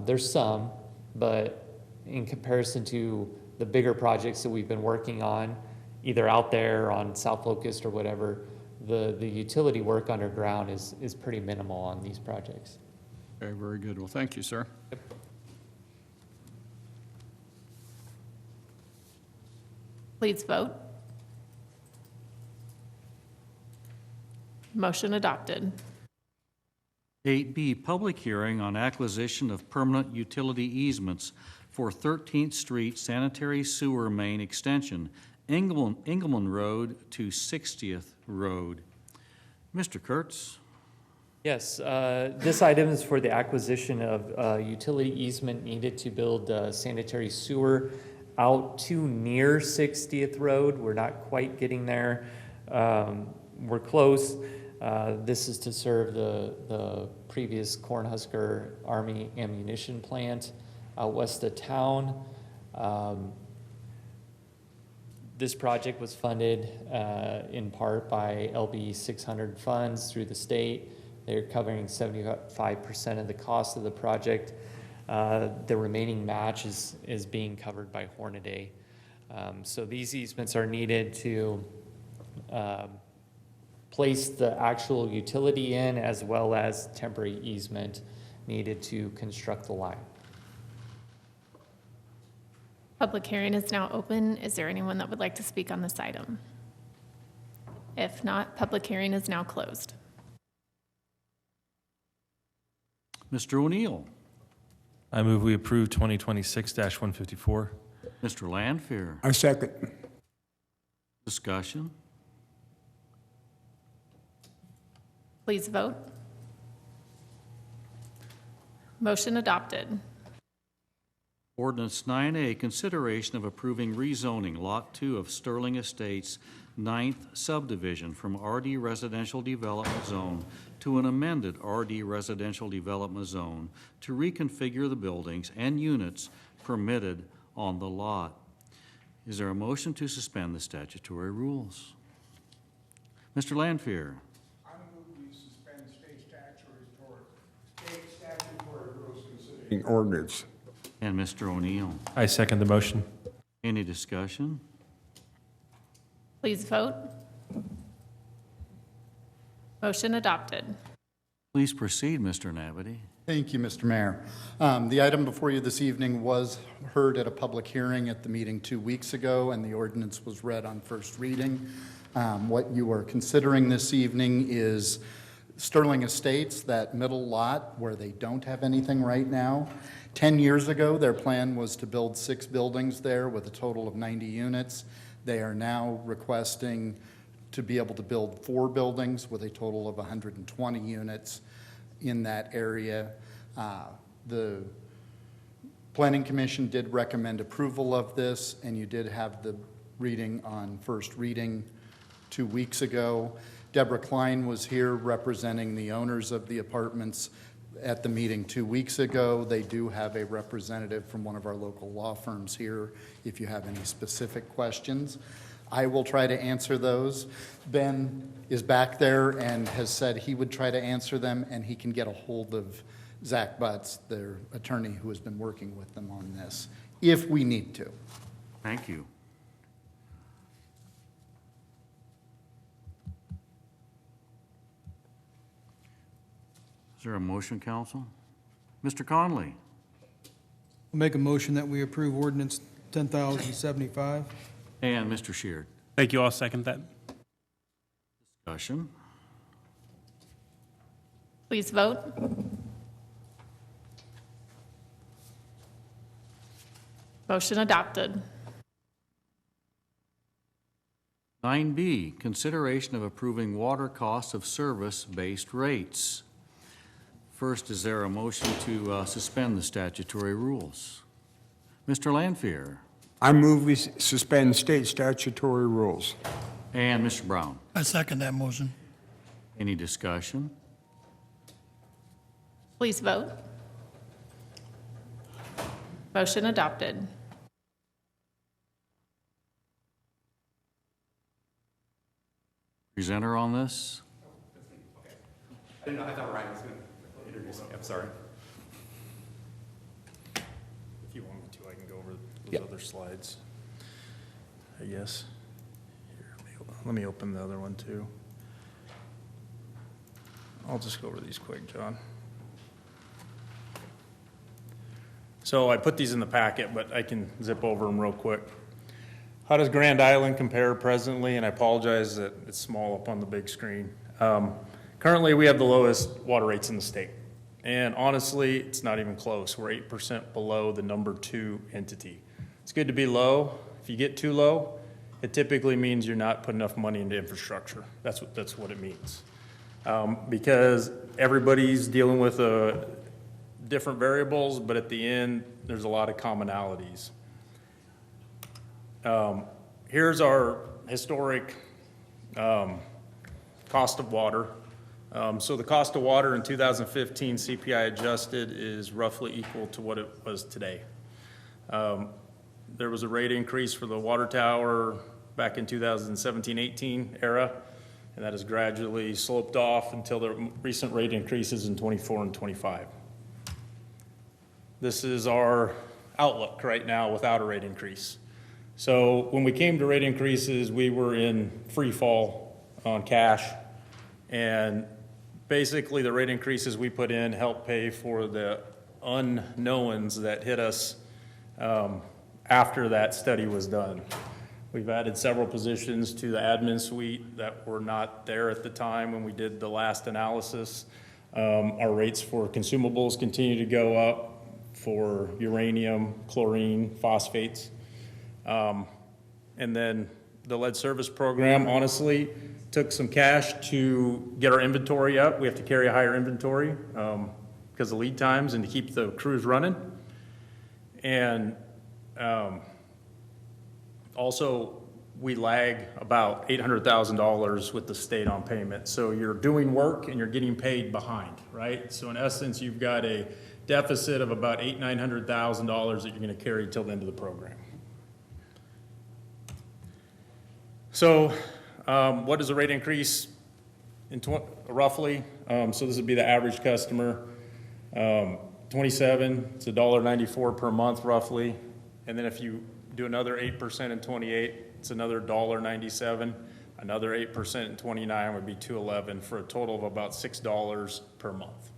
There's some, but in comparison to the bigger projects that we've been working on, either out there on South Locust or whatever, the utility work underground is pretty minimal on these projects. Okay, very good. Well, thank you, sir. Yep. Please vote. Motion adopted. 8B, public hearing on acquisition of permanent utility easements for 13th Street Sanitary Sewer Main Extension, Engelman Road to 60th Road. Mr. Kurtz? Yes, this item is for the acquisition of utility easement needed to build sanitary sewer out to near 60th Road. We're not quite getting there. We're close. This is to serve the previous Cornhusker Army ammunition plant out west of town. This project was funded in part by LB 600 funds through the state. They're covering 75% of the cost of the project. The remaining match is being covered by Hornaday. So these easements are needed to place the actual utility in, as well as temporary easement needed to construct the line. Public hearing is now open. Is there anyone that would like to speak on this item? If not, public hearing is now closed. Mr. O'Neill? I move we approve 2026-154. Mr. Lanfear? I second. Discussion? Please vote. Motion adopted. Ordinance 9A, consideration of approving rezoning Lot 2 of Sterling Estates 9th subdivision from RD Residential Development Zone to an amended RD Residential Development Zone to reconfigure the buildings and units permitted on the lot. Is there a motion to suspend the statutory rules? Mr. Lanfear? I move we suspend state statutory rules considering ordinance. And Mr. O'Neill? I second the motion. Any discussion? Please vote. Motion adopted. Please proceed, Mr. Nabity. Thank you, Mr. Mayor. The item before you this evening was heard at a public hearing at the meeting 2 weeks ago, and the ordinance was read on first reading. What you are considering this evening is Sterling Estates, that middle lot where they don't have anything right now. 10 years ago, their plan was to build 6 buildings there with a total of 90 units. They are now requesting to be able to build 4 buildings with a total of 120 units in that area. The Planning Commission did recommend approval of this, and you did have the reading on first reading 2 weeks ago. Deborah Klein was here representing the owners of the apartments at the meeting 2 weeks ago. They do have a representative from one of our local law firms here if you have any specific questions. I will try to answer those. Ben is back there and has said he would try to answer them, and he can get a hold of Zach Butts, their attorney who has been working with them on this, if we need to. Thank you. Is there a motion, council? Mr. Conley? I'll make a motion that we approve ordinance 10,075. And Mr. Sheard? Thank you. I'll second that. Discussion? Please vote. Motion adopted. 9B, consideration of approving water cost of service-based rates. First, is there a motion to suspend the statutory rules? Mr. Lanfear? I move we suspend state statutory rules. And Mr. Brown? I second that motion. Any discussion? Please vote. Motion adopted. Presenter on this? I didn't know, I thought Ryan was going to introduce me. I'm sorry. If you want me to, I can go over those other slides. I guess. Here, let me open the other one too. I'll just go over these quick, John. So I put these in the packet, but I can zip over them real quick. How does Grand Island compare presently? And I apologize that it's small up on the big screen. Currently, we have the lowest water rates in the state. And honestly, it's not even close. We're 8% below the number 2 entity. It's good to be low. If you get too low, it typically means you're not putting enough money into infrastructure. That's what it means. Because everybody's dealing with different variables, but at the end, there's a lot of commonalities. Here's our historic cost of water. So the cost of water in 2015 CPI adjusted is roughly equal to what it was today. There was a rate increase for the water tower back in 2017-18 era, and that has gradually sloped off until the recent rate increases in 24 and 25. This is our outlook right now without a rate increase. So when we came to rate increases, we were in free fall on cash, and basically the rate increases we put in helped pay for the unknowns that hit us after that study was done. We've added several positions to the admin suite that were not there at the time when we did the last analysis. Our rates for consumables continue to go up for uranium, chlorine, phosphates. And then the lead service program, honestly, took some cash to get our inventory up. We have to carry a higher inventory because of lead times and to keep the crews running. And also, we lag about $800,000 with the state on payment. So you're doing work and you're getting paid behind, right? So in essence, you've got a deficit of about $900,000 that you're going to carry until the end of the program. So what is the rate increase in roughly? So this would be the average customer. 27, it's $1.94 per month roughly. And then if you do another 8% in 28, it's another $1.97. Another 8% in 29 would be $2.11 for a total of about $6 per month.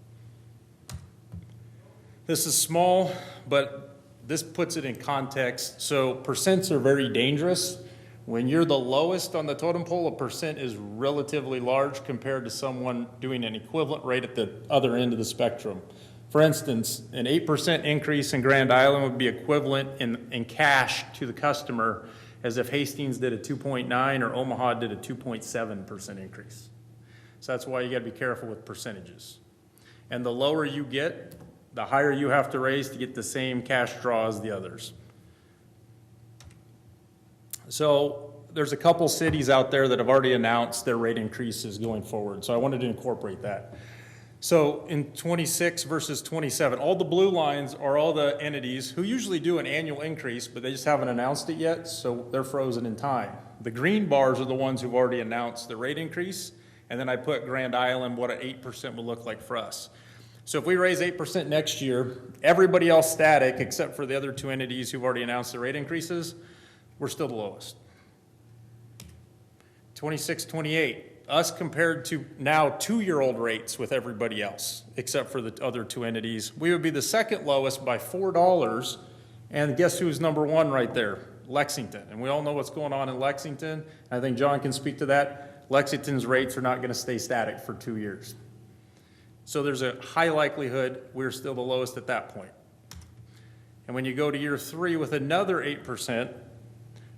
This is small, but this puts it in context. So percents are very dangerous. When you're the lowest on the totem pole, a percent is relatively large compared to someone doing an equivalent rate at the other end of the spectrum. For instance, an 8% increase in Grand Island would be equivalent in cash to the customer as if Hastings did a 2.9 or Omaha did a 2.7% increase. So that's why you got to be careful with percentages. And the lower you get, the higher you have to raise to get the same cash draw as the others. So there's a couple cities out there that have already announced their rate increases going forward. So I wanted to incorporate that. So in 26 versus 27, all the blue lines are all the entities who usually do an annual increase, but they just haven't announced it yet, so they're frozen in time. The green bars are the ones who've already announced the rate increase, and then I put Grand Island, what an 8% would look like for us. So if we raise 8% next year, everybody else static, except for the other two entities who've already announced the rate increases, we're still the lowest. 26, 28. Us compared to now 2-year-old rates with everybody else, except for the other two entities, we would be the second lowest by $4. And guess who's number one right there? Lexington. And we all know what's going on in Lexington. I think John can speak to that. Lexington's rates are not going to stay static for 2 years. So there's a high likelihood we're still the lowest at that point. And when you go to year 3 with another 8%,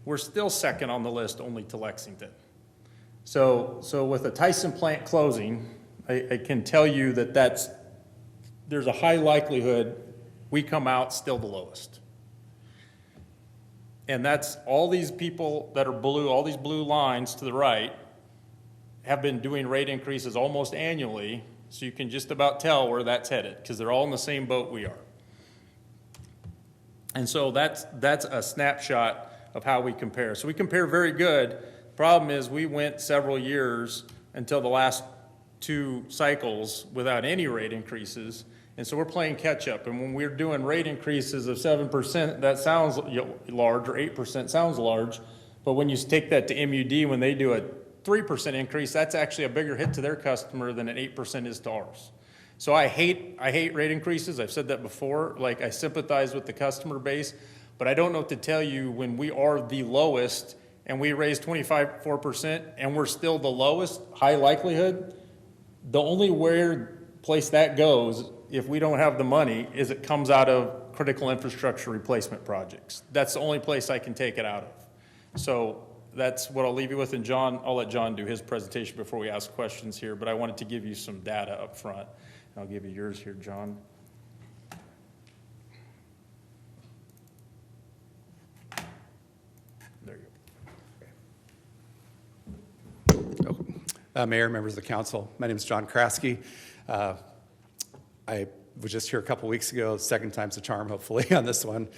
we're still second on the list only to Lexington. So with the Tyson plant closing, I can tell you that there's a high likelihood we come out still the lowest. And that's all these people that are blue, all these blue lines to the right have been doing rate increases almost annually, so you can just about tell where that's headed because they're all in the same boat we are. And so that's a snapshot of how we compare. So we compare very good. Problem is we went several years until the last 2 cycles without any rate increases, and so we're playing catch up. And when we're doing rate increases of 7%, that sounds large, or 8% sounds large, but when you take that to MUD, when they do a 3% increase, that's actually a bigger hit to their customer than an 8% is to ours. So I hate rate increases. I've said that before. Like, I sympathize with the customer base, but I don't know what to tell you when we are the lowest and we raise 4% and we're still the lowest, high likelihood. The only weird place that goes, if we don't have the money, is it comes out of critical infrastructure replacement projects. That's the only place I can take it out of. So that's what I'll leave you with. And John, I'll let John do his presentation before we ask questions here, but I wanted to give you some data up front. I'll give you yours here, John. There you go. Mayor, members of the council, my name is John Kraske. I was just here a couple weeks ago, second time's the charm, hopefully, on this one.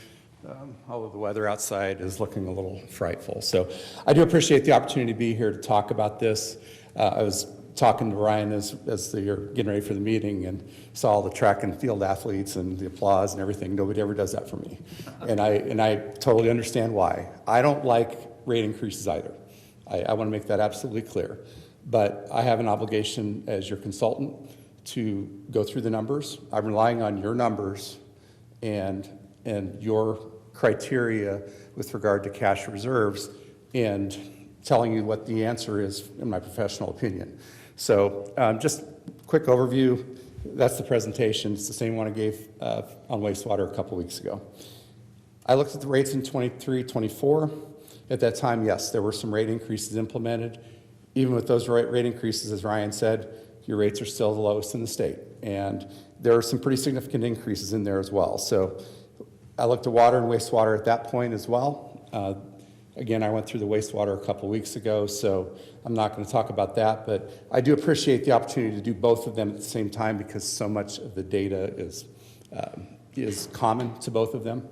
Although the weather outside is looking a little frightful. So I do appreciate the opportunity to be here to talk about this. I was talking to Ryan as you're getting ready for the meeting and saw all the track and field athletes and the applause and everything. Nobody ever does that for me. And I totally understand why. I don't like rate increases either. I want to make that absolutely clear. But I have an obligation as your consultant to go through the numbers. I'm relying on your numbers and your criteria with regard to cash reserves and telling you what the answer is in my professional opinion. So just quick overview. That's the presentation. It's the same one I gave on wastewater a couple weeks ago. I looked at the rates in 23, 24. At that time, yes, there were some rate increases implemented. Even with those rate increases, as Ryan said, your rates are still the lowest in the state. And there are some pretty significant increases in there as well. So I looked at water and wastewater at that point as well. Again, I went through the wastewater a couple weeks ago, so I'm not going to talk about that, but I do appreciate the opportunity to do both of them at the same time because so much of the data is common to both of them.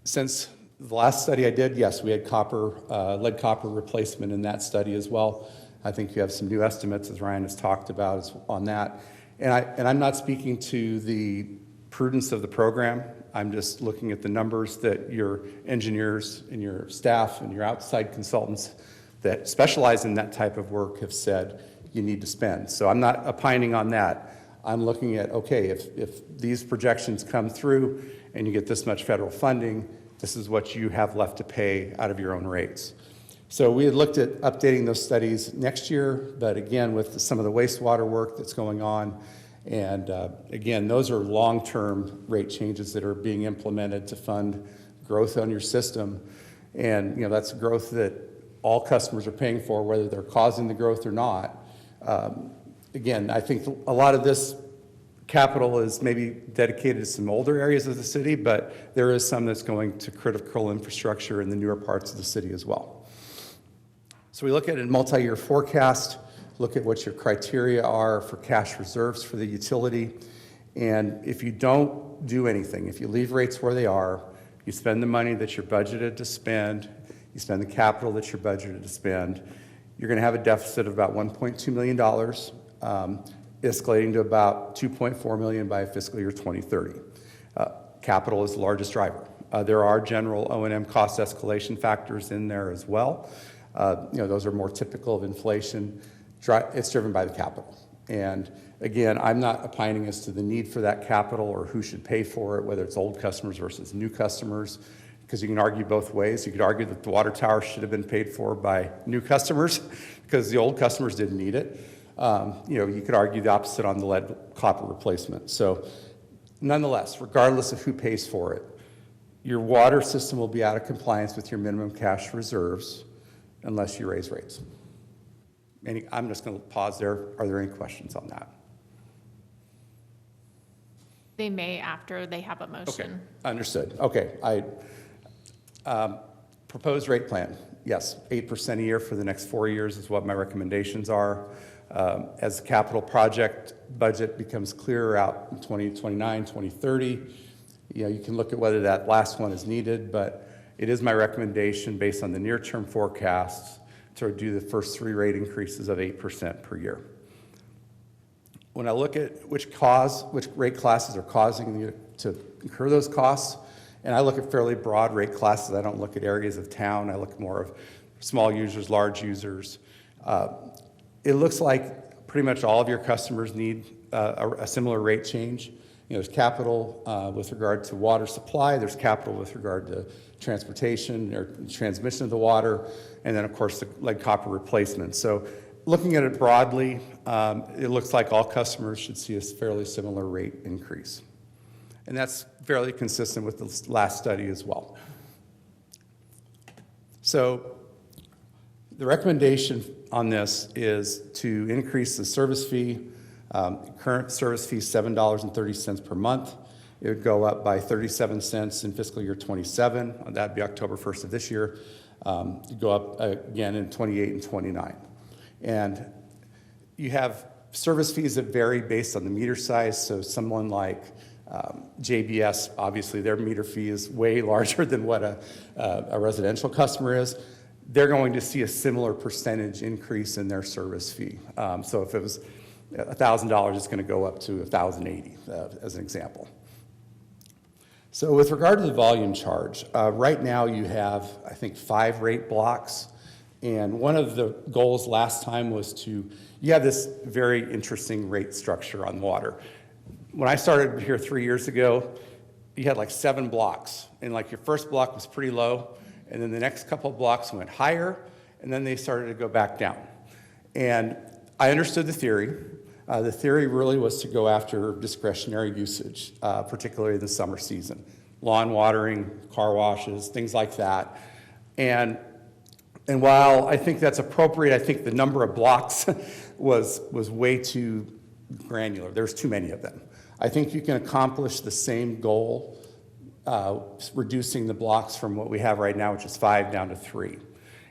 Since the last study I did, yes, we had lead copper replacement in that study as well. I think you have some new estimates, as Ryan has talked about, on that. And I'm not speaking to the prudence of the program. I'm just looking at the numbers that your engineers and your staff and your outside consultants that specialize in that type of work have said you need to spend. So I'm not opining on that. I'm looking at, okay, if these projections come through and you get this much federal funding, this is what you have left to pay out of your own rates. So we had looked at updating those studies next year, but again, with some of the wastewater work that's going on, and again, those are long-term rate changes that are being implemented to fund growth on your system. And that's growth that all customers are paying for, whether they're causing the growth or not. Again, I think a lot of this capital is maybe dedicated to some older areas of the city, but there is some that's going to critical infrastructure in the newer parts of the city as well. So we look at a multi-year forecast, look at what your criteria are for cash reserves for the utility. And if you don't do anything, if you leave rates where they are, you spend the money that you're budgeted to spend, you spend the capital that you're budgeted to spend, you're going to have a deficit of about $1.2 million, escalating to about $2.4 million by fiscal year 2030. Capital is the largest driver. There are general O&M cost escalation factors in there as well. Those are more typical of inflation. It's driven by the capital. And again, I'm not opining as to the need for that capital or who should pay for it, whether it's old customers versus new customers, because you can argue both ways. You could argue that the water tower should have been paid for by new customers because the old customers didn't need it. You could argue the opposite on the lead copper replacement. So nonetheless, regardless of who pays for it, your water system will be out of compliance with your minimum cash reserves unless you raise rates. I'm just going to pause there. Are there any questions on that? They may after they have a motion. Okay, understood. Okay, proposed rate plan. Yes, 8% a year for the next 4 years is what my recommendations are. As the capital project budget becomes clearer out in 2029, 2030, you can look at whether that last one is needed, but it is my recommendation based on the near-term forecasts to do the first 3 rate increases of 8% per year. When I look at which rate classes are causing you to incur those costs, and I look at fairly broad rate classes, I don't look at areas of town, I look more of small users, large users. It looks like pretty much all of your customers need a similar rate change. There's capital with regard to water supply, there's capital with regard to transportation or transmission of the water, and then of course the lead copper replacement. So looking at it broadly, it looks like all customers should see a fairly similar rate increase. And that's fairly consistent with the last study as well. So the recommendation on this is to increase the service fee. Current service fee is $7.30 per month. It would go up by 37 cents in fiscal year 27. That'd be October 1st of this year. It'd go up again in 28 and 29. And you have service fees that vary based on the meter size. So someone like JBS, obviously their meter fee is way larger than what a residential customer is. They're going to see a similar percentage increase in their service fee. So if it was $1,000, it's going to go up to $1,080 as an example. So with regard to the volume charge, right now you have, I think, 5 rate blocks. And one of the goals last time was you have this very interesting rate structure on water. When I started here 3 years ago, you had like 7 blocks. And like your first block was pretty low. And then the next couple of blocks went higher. And then they started to go back down. And I understood the theory. The theory really was to go after discretionary usage, particularly the summer season. Lawn watering, car washes, things like that. And while I think that's appropriate, I think the number of blocks was way too granular. There's too many of them. I think you can accomplish the same goal, reducing the blocks from what we have right now, which is 5 down to 3.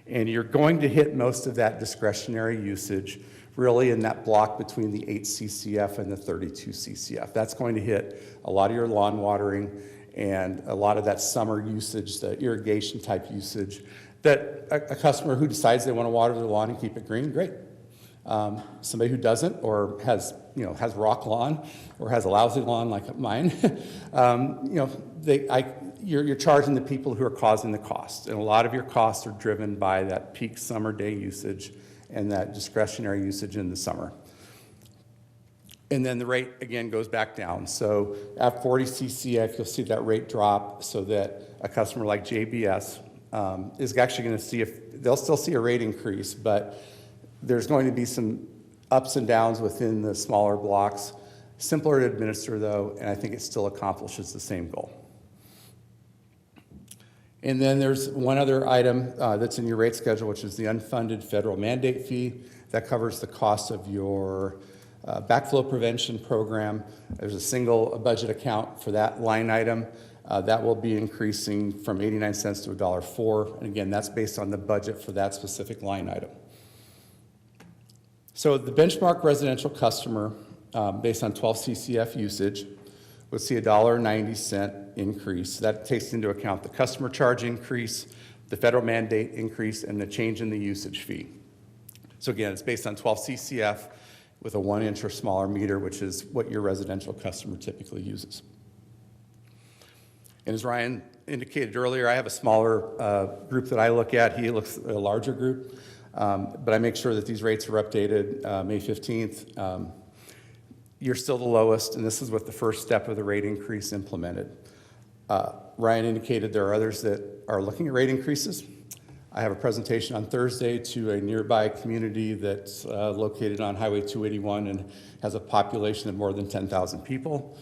And you're going to hit most of that discretionary usage really in that block between the 8 CCF and the 32 CCF. That's going to hit a lot of your lawn watering and a lot of that summer usage, the irrigation type usage, that a customer who decides they want to water their lawn and keep it green, great. Somebody who doesn't, or has rock lawn, or has a lousy lawn like mine, you're charging the people who are causing the cost. And a lot of your costs are driven by that peak summer day usage and that discretionary usage in the summer. And then the rate, again, goes back down. So at 40 CCF, you'll see that rate drop so that a customer like JBS is actually going to see, they'll still see a rate increase, but there's going to be some ups and downs within the smaller blocks. Simpler to administer, though, and I think it still accomplishes the same goal. And then there's one other item that's in your rate schedule, which is the unfunded federal mandate fee. That covers the cost of your backflow prevention program. There's a single budget account for that line item. That will be increasing from 89 cents to $1.04. And again, that's based on the budget for that specific line item. So the benchmark residential customer, based on 12 CCF usage, would see a $1.90 increase. That takes into account the customer charge increase, the federal mandate increase, and the change in the usage fee. So again, it's based on 12 CCF with a 1-inch or smaller meter, which is what your residential customer typically uses. And as Ryan indicated earlier, I have a smaller group that I look at. He looks at a larger group. But I make sure that these rates are updated May 15th. You're still the lowest, and this is with the first step of the rate increase implemented. Ryan indicated there are others that are looking at rate increases. I have a presentation on Thursday to a nearby community that's located on Highway 281 and has a population of more than 10,000 people.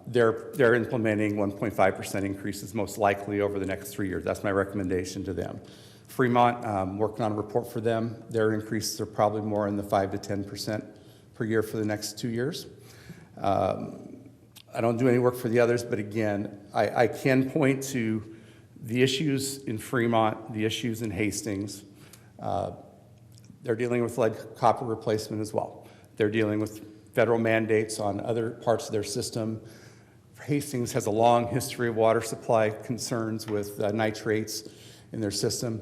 They're implementing 1.5% increases most likely over the next 3 years. That's my recommendation to them. Fremont, working on a report for them. Their increases are probably more in the 5 to 10% per year for the next 2 years. I don't do any work for the others, but again, I can point to the issues in Fremont, the issues in Hastings. They're dealing with lead copper replacement as well. They're dealing with federal mandates on other parts of their system. Hastings has a long history of water supply concerns with nitrates in their system.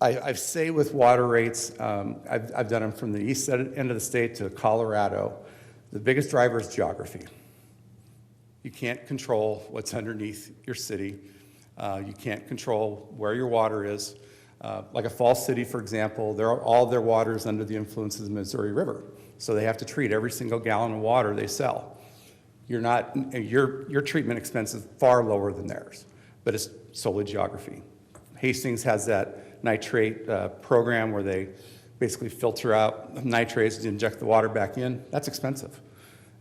I say with water rates, I've done them from the east end of the state to Colorado. The biggest driver is geography. You can't control what's underneath your city. You can't control where your water is. Like a Falls City, for example, all their water is under the influence of the Missouri River. So they have to treat every single gallon of water they sell. Your treatment expense is far lower than theirs, but it's solely geography. Hastings has that nitrate program where they basically filter out nitrates and inject the water back in. That's expensive.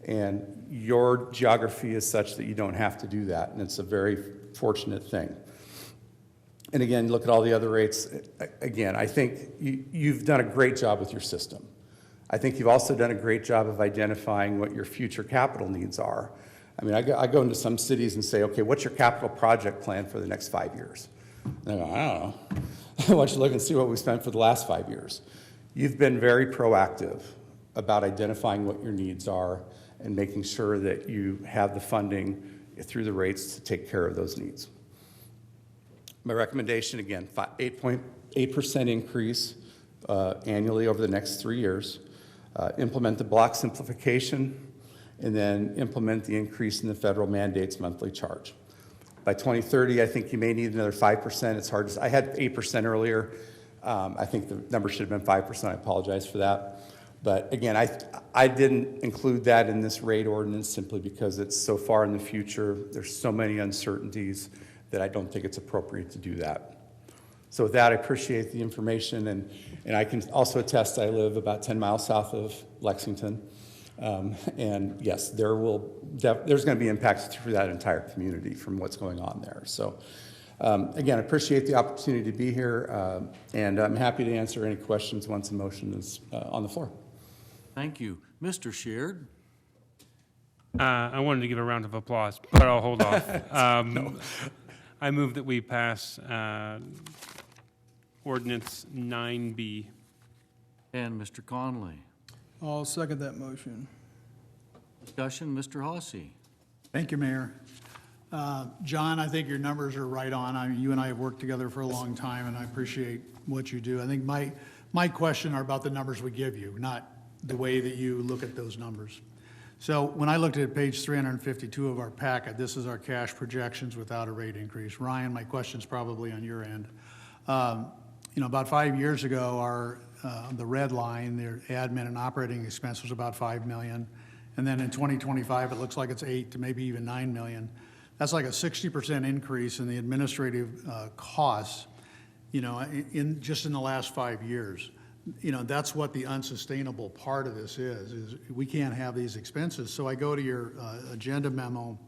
And your geography is such that you don't have to do that, and it's a very fortunate thing. And again, look at all the other rates. Again, I think you've done a great job with your system. I think you've also done a great job of identifying what your future capital needs are. I mean, I go into some cities and say, okay, what's your capital project plan for the next 5 years? And they go, I don't know. Why don't you look and see what we spent for the last 5 years? You've been very proactive about identifying what your needs are and making sure that you have the funding through the rates to take care of those needs. My recommendation, again, 8.8% increase annually over the next 3 years. Implement the block simplification, and then implement the increase in the federal mandates monthly charge. By 2030, I think you may need another 5%. It's hard to, I had 8% earlier. I think the number should have been 5%. I apologize for that. But again, I didn't include that in this rate ordinance simply because it's so far in the future. There's so many uncertainties that I don't think it's appropriate to do that. So with that, I appreciate the information, and I can also attest I live about 10 miles south of Lexington. And yes, there's going to be impacts through that entire community from what's going on there. So again, I appreciate the opportunity to be here, and I'm happy to answer any questions once the motion is on the floor. Thank you. Mr. Sheard? I wanted to give a round of applause, but I'll hold off. I move that we pass ordinance 9B. And Mr. Conley? I'll second that motion. Discussion, Mr. Hossie? Thank you, Mayor. John, I think your numbers are right on. I mean, you and I have worked together for a long time, and I appreciate what you do. I think my question are about the numbers we give you, not the way that you look at those numbers. So when I looked at page 352 of our packet, this is our cash projections without a rate increase. Ryan, my question's probably on your end. About 5 years ago, the red line, their admin and operating expense was about $5 million. And then in 2025, it looks like it's 8 to maybe even 9 million. That's like a 60% increase in the administrative costs, just in the last 5 years. That's what the unsustainable part of this is we can't have these expenses. So I go to your agenda memo.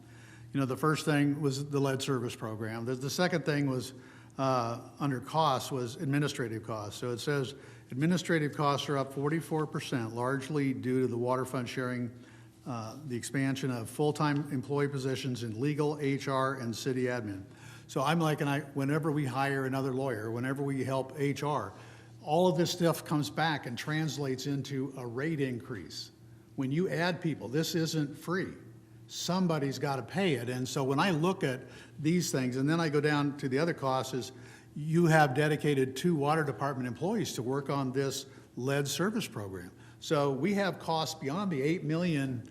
The first thing was the lead service program. The second thing was under costs was administrative costs. So it says administrative costs are up 44%, largely due to the water fund sharing, the expansion of full-time employee positions in legal, HR, and city admin. So I'm like, whenever we hire another lawyer, whenever we help HR, all of this stuff comes back and translates into a rate increase. When you add people, this isn't free. Somebody's got to pay it. And so when I look at these things, and then I go down to the other costs, is you have dedicated 2 water department employees to work on this lead service program. So we have costs beyond the $8 million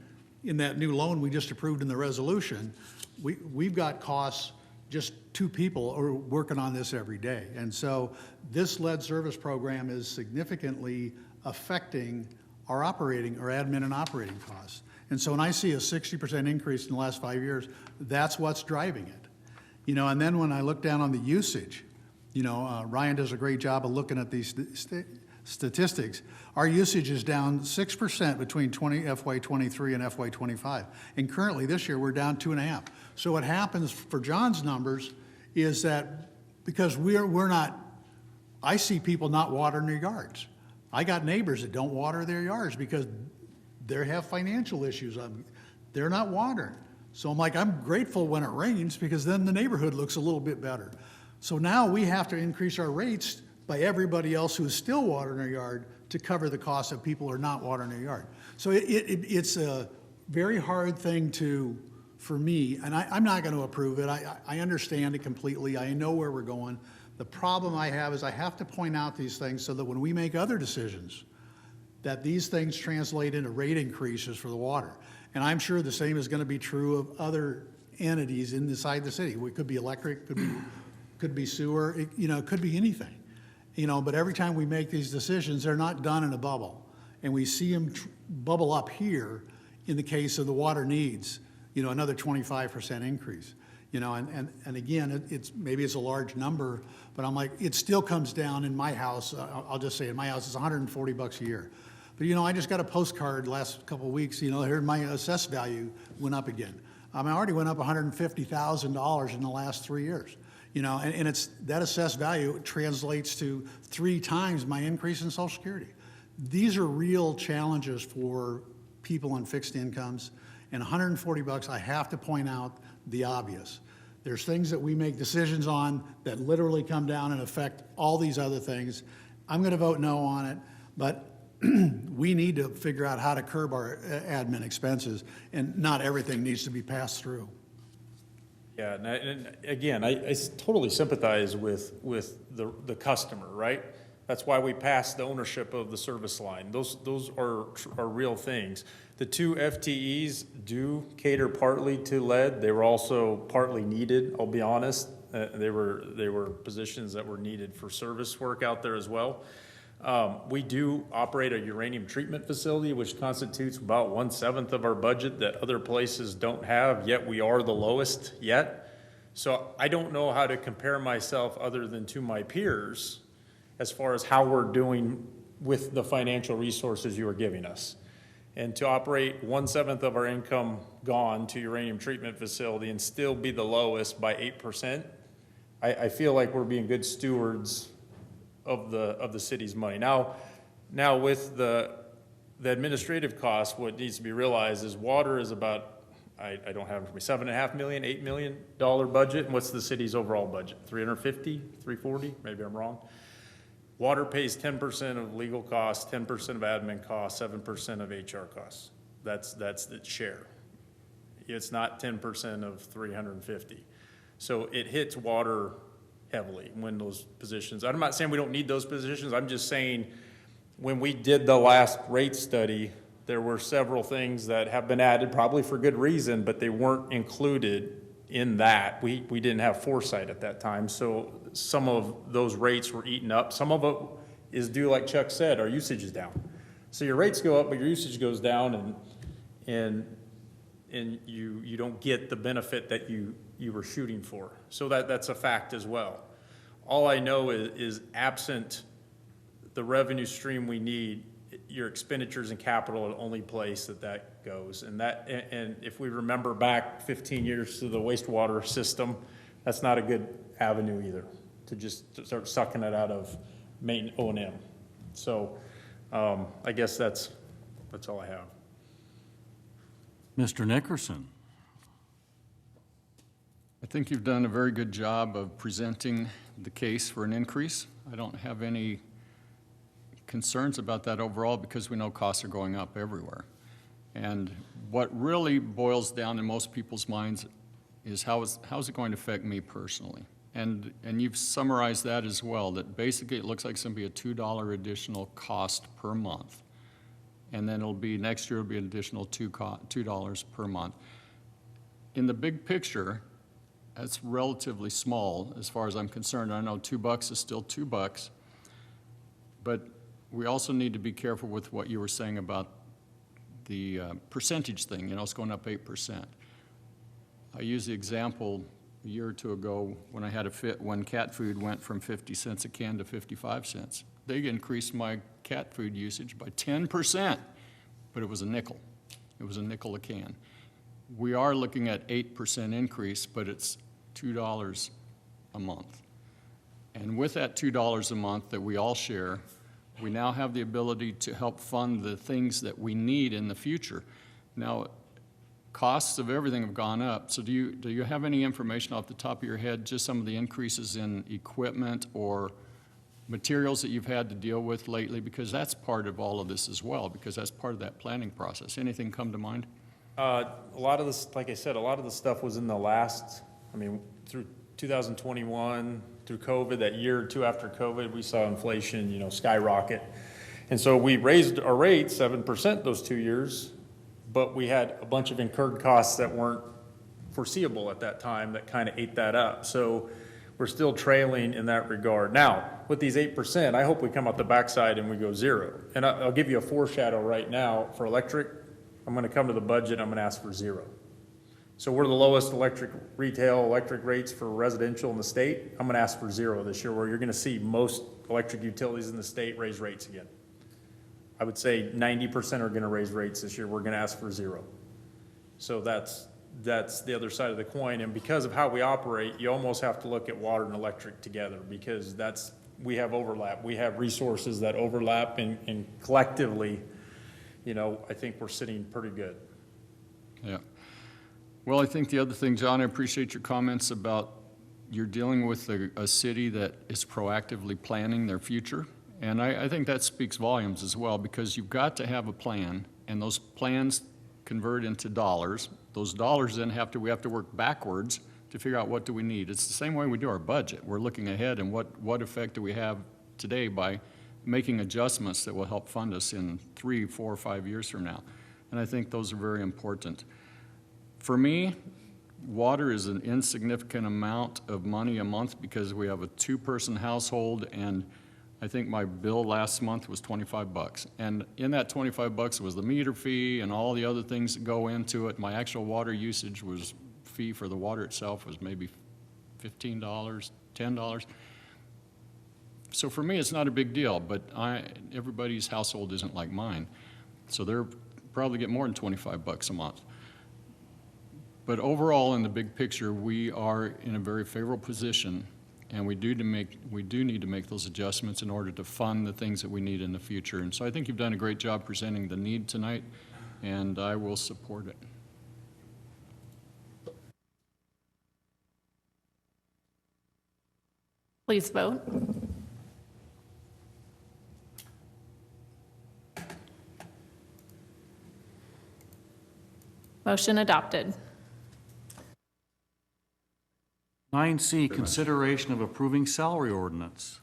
in that new loan we just approved in the resolution. We've got costs, just 2 people are working on this every day. And so this lead service program is significantly affecting our admin and operating costs. And so when I see a 60% increase in the last 5 years, that's what's driving it. And then when I look down on the usage, Ryan does a great job of looking at these statistics. Our usage is down 6% between FY23 and FY25. And currently this year we're down 2.5. So what happens for John's numbers is that because we're not, I see people not watering their yards. I got neighbors that don't water their yards because they have financial issues. They're not watering. So I'm like, I'm grateful when it rains because then the neighborhood looks a little bit better. So now we have to increase our rates by everybody else who's still watering their yard to cover the cost of people who are not watering their yard. So it's a very hard thing for me, and I'm not going to approve it. I understand it completely. I know where we're going. The problem I have is I have to point out these things so that when we make other decisions, that these things translate into rate increases for the water. And I'm sure the same is going to be true of other entities inside the city. It could be electric, could be sewer, it could be anything. But every time we make these decisions, they're not done in a bubble. And we see them bubble up here in the case of the water needs, another 25% increase. And again, maybe it's a large number, but I'm like, it still comes down in my house. I'll just say in my house, it's $140 a year. But I just got a postcard last couple of weeks, here my assessed value went up again. I already went up $150,000 in the last 3 years. And it's that assessed value translates to 3 times my increase in Social Security. These are real challenges for people on fixed incomes. And $140, I have to point out the obvious. There's things that we make decisions on that literally come down and affect all these other things. I'm going to vote no on it, but we need to figure out how to curb our admin expenses, and not everything needs to be passed through. Yeah, and again, I totally sympathize with the customer, right? That's why we passed the ownership of the service line. Those are real things. The 2 FTEs do cater partly to lead. They were also partly needed, I'll be honest. They were positions that were needed for service work out there as well. We do operate a uranium treatment facility, which constitutes about 1/7 of our budget that other places don't have, yet we are the lowest yet. So I don't know how to compare myself other than to my peers as far as how we're doing with the financial resources you are giving us. And to operate 1/7 of our income gone to uranium treatment facility and still be the lowest by 8%, I feel like we're being good stewards of the city's money. Now with the administrative costs, what needs to be realized is water is about, I don't have it for me, $7.5 million, $8 million budget. And what's the city's overall budget? 350, 340? Maybe I'm wrong. Water pays 10% of legal costs, 10% of admin costs, 7% of HR costs. That's the share. It's not 10% of 350. So it hits water heavily when those positions, I'm not saying we don't need those positions. I'm just saying when we did the last rate study, there were several things that have been added, probably for good reason, but they weren't included in that. We didn't have foresight at that time, so some of those rates were eaten up. Some of it is due, like Chuck said, our usage is down. So your rates go up, but your usage goes down, and you don't get the benefit that you were shooting for. So that's a fact as well. All I know is absent the revenue stream we need, your expenditures and capital are the only place that goes. And if we remember back 15 years to the wastewater system, that's not a good avenue either, to just start sucking it out of main O&M. So I guess that's all I have. Mr. Nickerson. I think you've done a very good job of presenting the case for an increase. I don't have any concerns about that overall because we know costs are going up everywhere. And what really boils down in most people's minds is how is it going to affect me personally? And you've summarized that as well, that basically it looks like it's going to be a $2 additional cost per month. And then next year it'll be an additional $2 per month. In the big picture, that's relatively small as far as I'm concerned. I know $2 is still $2, but we also need to be careful with what you were saying about the percentage thing. You know, it's going up 8%. I used the example a year or two ago when I had a fit when cat food went from 50 cents a can to 55 cents. They increased my cat food usage by 10%, but it was a nickel. It was a nickel a can. We are looking at 8% increase, but it's $2 a month. And with that $2 a month that we all share, we now have the ability to help fund the things that we need in the future. Now, costs of everything have gone up, so do you have any information off the top of your head, just some of the increases in equipment or materials that you've had to deal with lately? Because that's part of all of this as well, because that's part of that planning process. Anything come to mind? A lot of this, like I said, a lot of the stuff was in the last, through 2021, through COVID, that year or two after COVID, we saw inflation, skyrocket. And so we raised our rates 7% those 2 years, but we had a bunch of incurred costs that weren't foreseeable at that time that kind of ate that up. So we're still trailing in that regard. Now, with these 8%, I hope we come out the backside and we go 0. And I'll give you a foreshadow right now. For electric, I'm going to come to the budget, I'm going to ask for 0. So we're the lowest retail electric rates for residential in the state. I'm going to ask for 0 this year, where you're going to see most electric utilities in the state raise rates again. I would say 90% are going to raise rates this year. We're going to ask for 0. So that's the other side of the coin. And because of how we operate, you almost have to look at water and electric together, because we have overlap. We have resources that overlap, and collectively, I think we're sitting pretty good. Yeah. Well, I think the other thing, John, I appreciate your comments about you're dealing with a city that is proactively planning their future. And I think that speaks volumes as well, because you've got to have a plan, and those plans convert into dollars. Those dollars then we have to work backwards to figure out what do we need. It's the same way we do our budget. We're looking ahead and what effect do we have today by making adjustments that will help fund us in 3, 4, 5 years from now. And I think those are very important. For me, water is an insignificant amount of money a month because we have a 2-person household, and I think my bill last month was $25. And in that $25 was the meter fee and all the other things that go into it. My actual water usage fee for the water itself was maybe $15, $10. So for me, it's not a big deal, but everybody's household isn't like mine. So they're probably get more than 25 bucks a month. But overall, in the big picture, we are in a very favorable position, and we do need to make those adjustments in order to fund the things that we need in the future. And so I think you've done a great job presenting the need tonight, and I will support it. Please vote. Motion adopted. 9C, consideration of approving salary ordinance.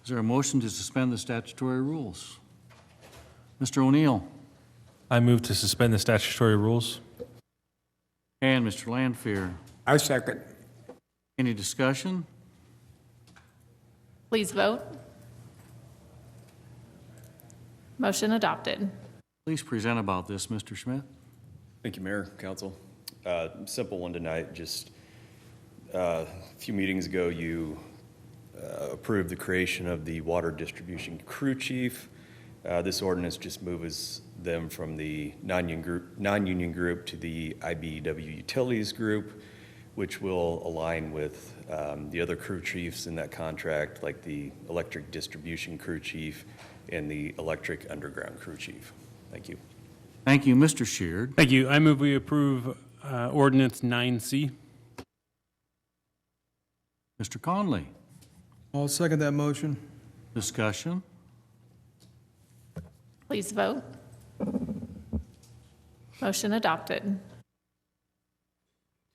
Is there a motion to suspend the statutory rules? Mr. O'Neill I move to suspend the statutory rules. and Mr. Lanfear. I second. Any discussion? Please vote. Motion adopted. Please present about this, Mr. Schmidt. Thank you, Mayor, Council. Simple one tonight, just a few meetings ago, you approved the creation of the water distribution crew chief. This ordinance just moves them from the non-union group to the IBEW utilities group, which will align with the other crew chiefs in that contract, like the electric distribution crew chief and the electric underground crew chief. Thank you. Thank you, Mr. Sheard. Thank you. I move we approve ordinance 9C. Mr. Conley. I'll second that motion. Discussion? Please vote. Motion adopted.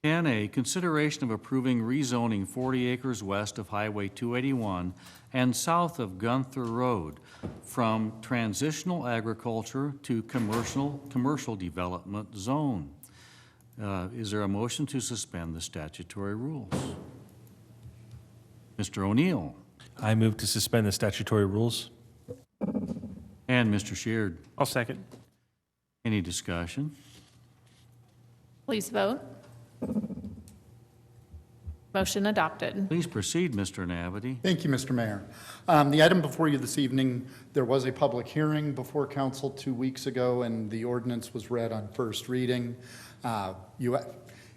10A, consideration of approving rezoning 40 acres west of Highway 281 and south of Gunther Road from transitional agriculture to commercial development zone. Is there a motion to suspend the statutory rules? Mr. O'Neill I move to suspend the statutory rules. and Mr. Sheard. I'll second. Any discussion? Please vote. Motion adopted. Please proceed, Mr. Navity. Thank you, Mr. Mayor. The item before you this evening, there was a public hearing before council 2 weeks ago, and the ordinance was read on first reading.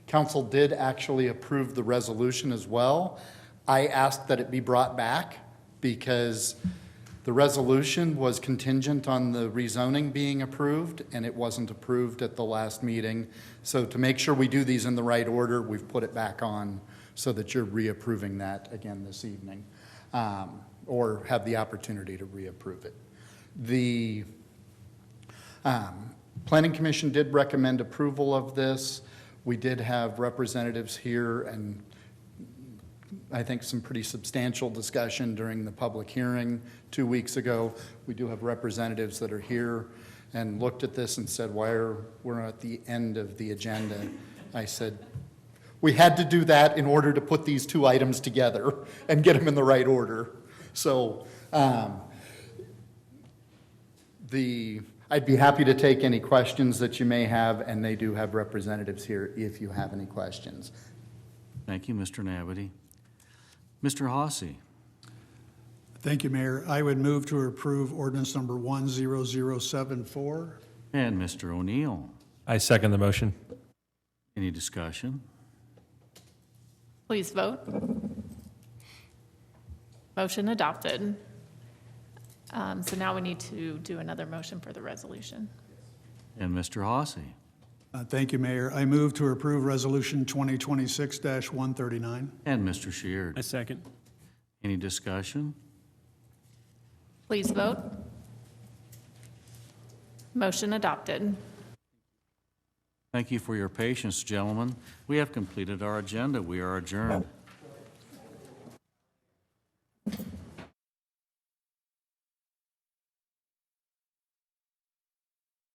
Council did actually approve the resolution as well. I asked that it be brought back because the resolution was contingent on the rezoning being approved, and it wasn't approved at the last meeting. So to make sure we do these in the right order, we've put it back on so that you're reapproving that again this evening, or have the opportunity to reapprove it. The Planning Commission did recommend approval of this. We did have representatives here and I think some pretty substantial discussion during the public hearing 2 weeks ago. We do have representatives that are here and looked at this and said, we're at the end of the agenda. I said, we had to do that in order to put these two items together and get them in the right order. So I'd be happy to take any questions that you may have, and they do have representatives here if you have any questions. Thank you, Mr. Navity. Mr. Hossie. Thank you, Mayor. I would move to approve ordinance number 10074. And Mr. O'Neill. I second the motion. Any discussion? Please vote. Motion adopted. So now we need to do another motion for the resolution. And Mr. Hossie. Thank you, Mayor. I move to approve resolution 2026-139. And Mr. Sheard. I second. Any discussion? Please vote. Motion adopted. Thank you for your patience, gentlemen. We have completed our agenda. We are adjourned.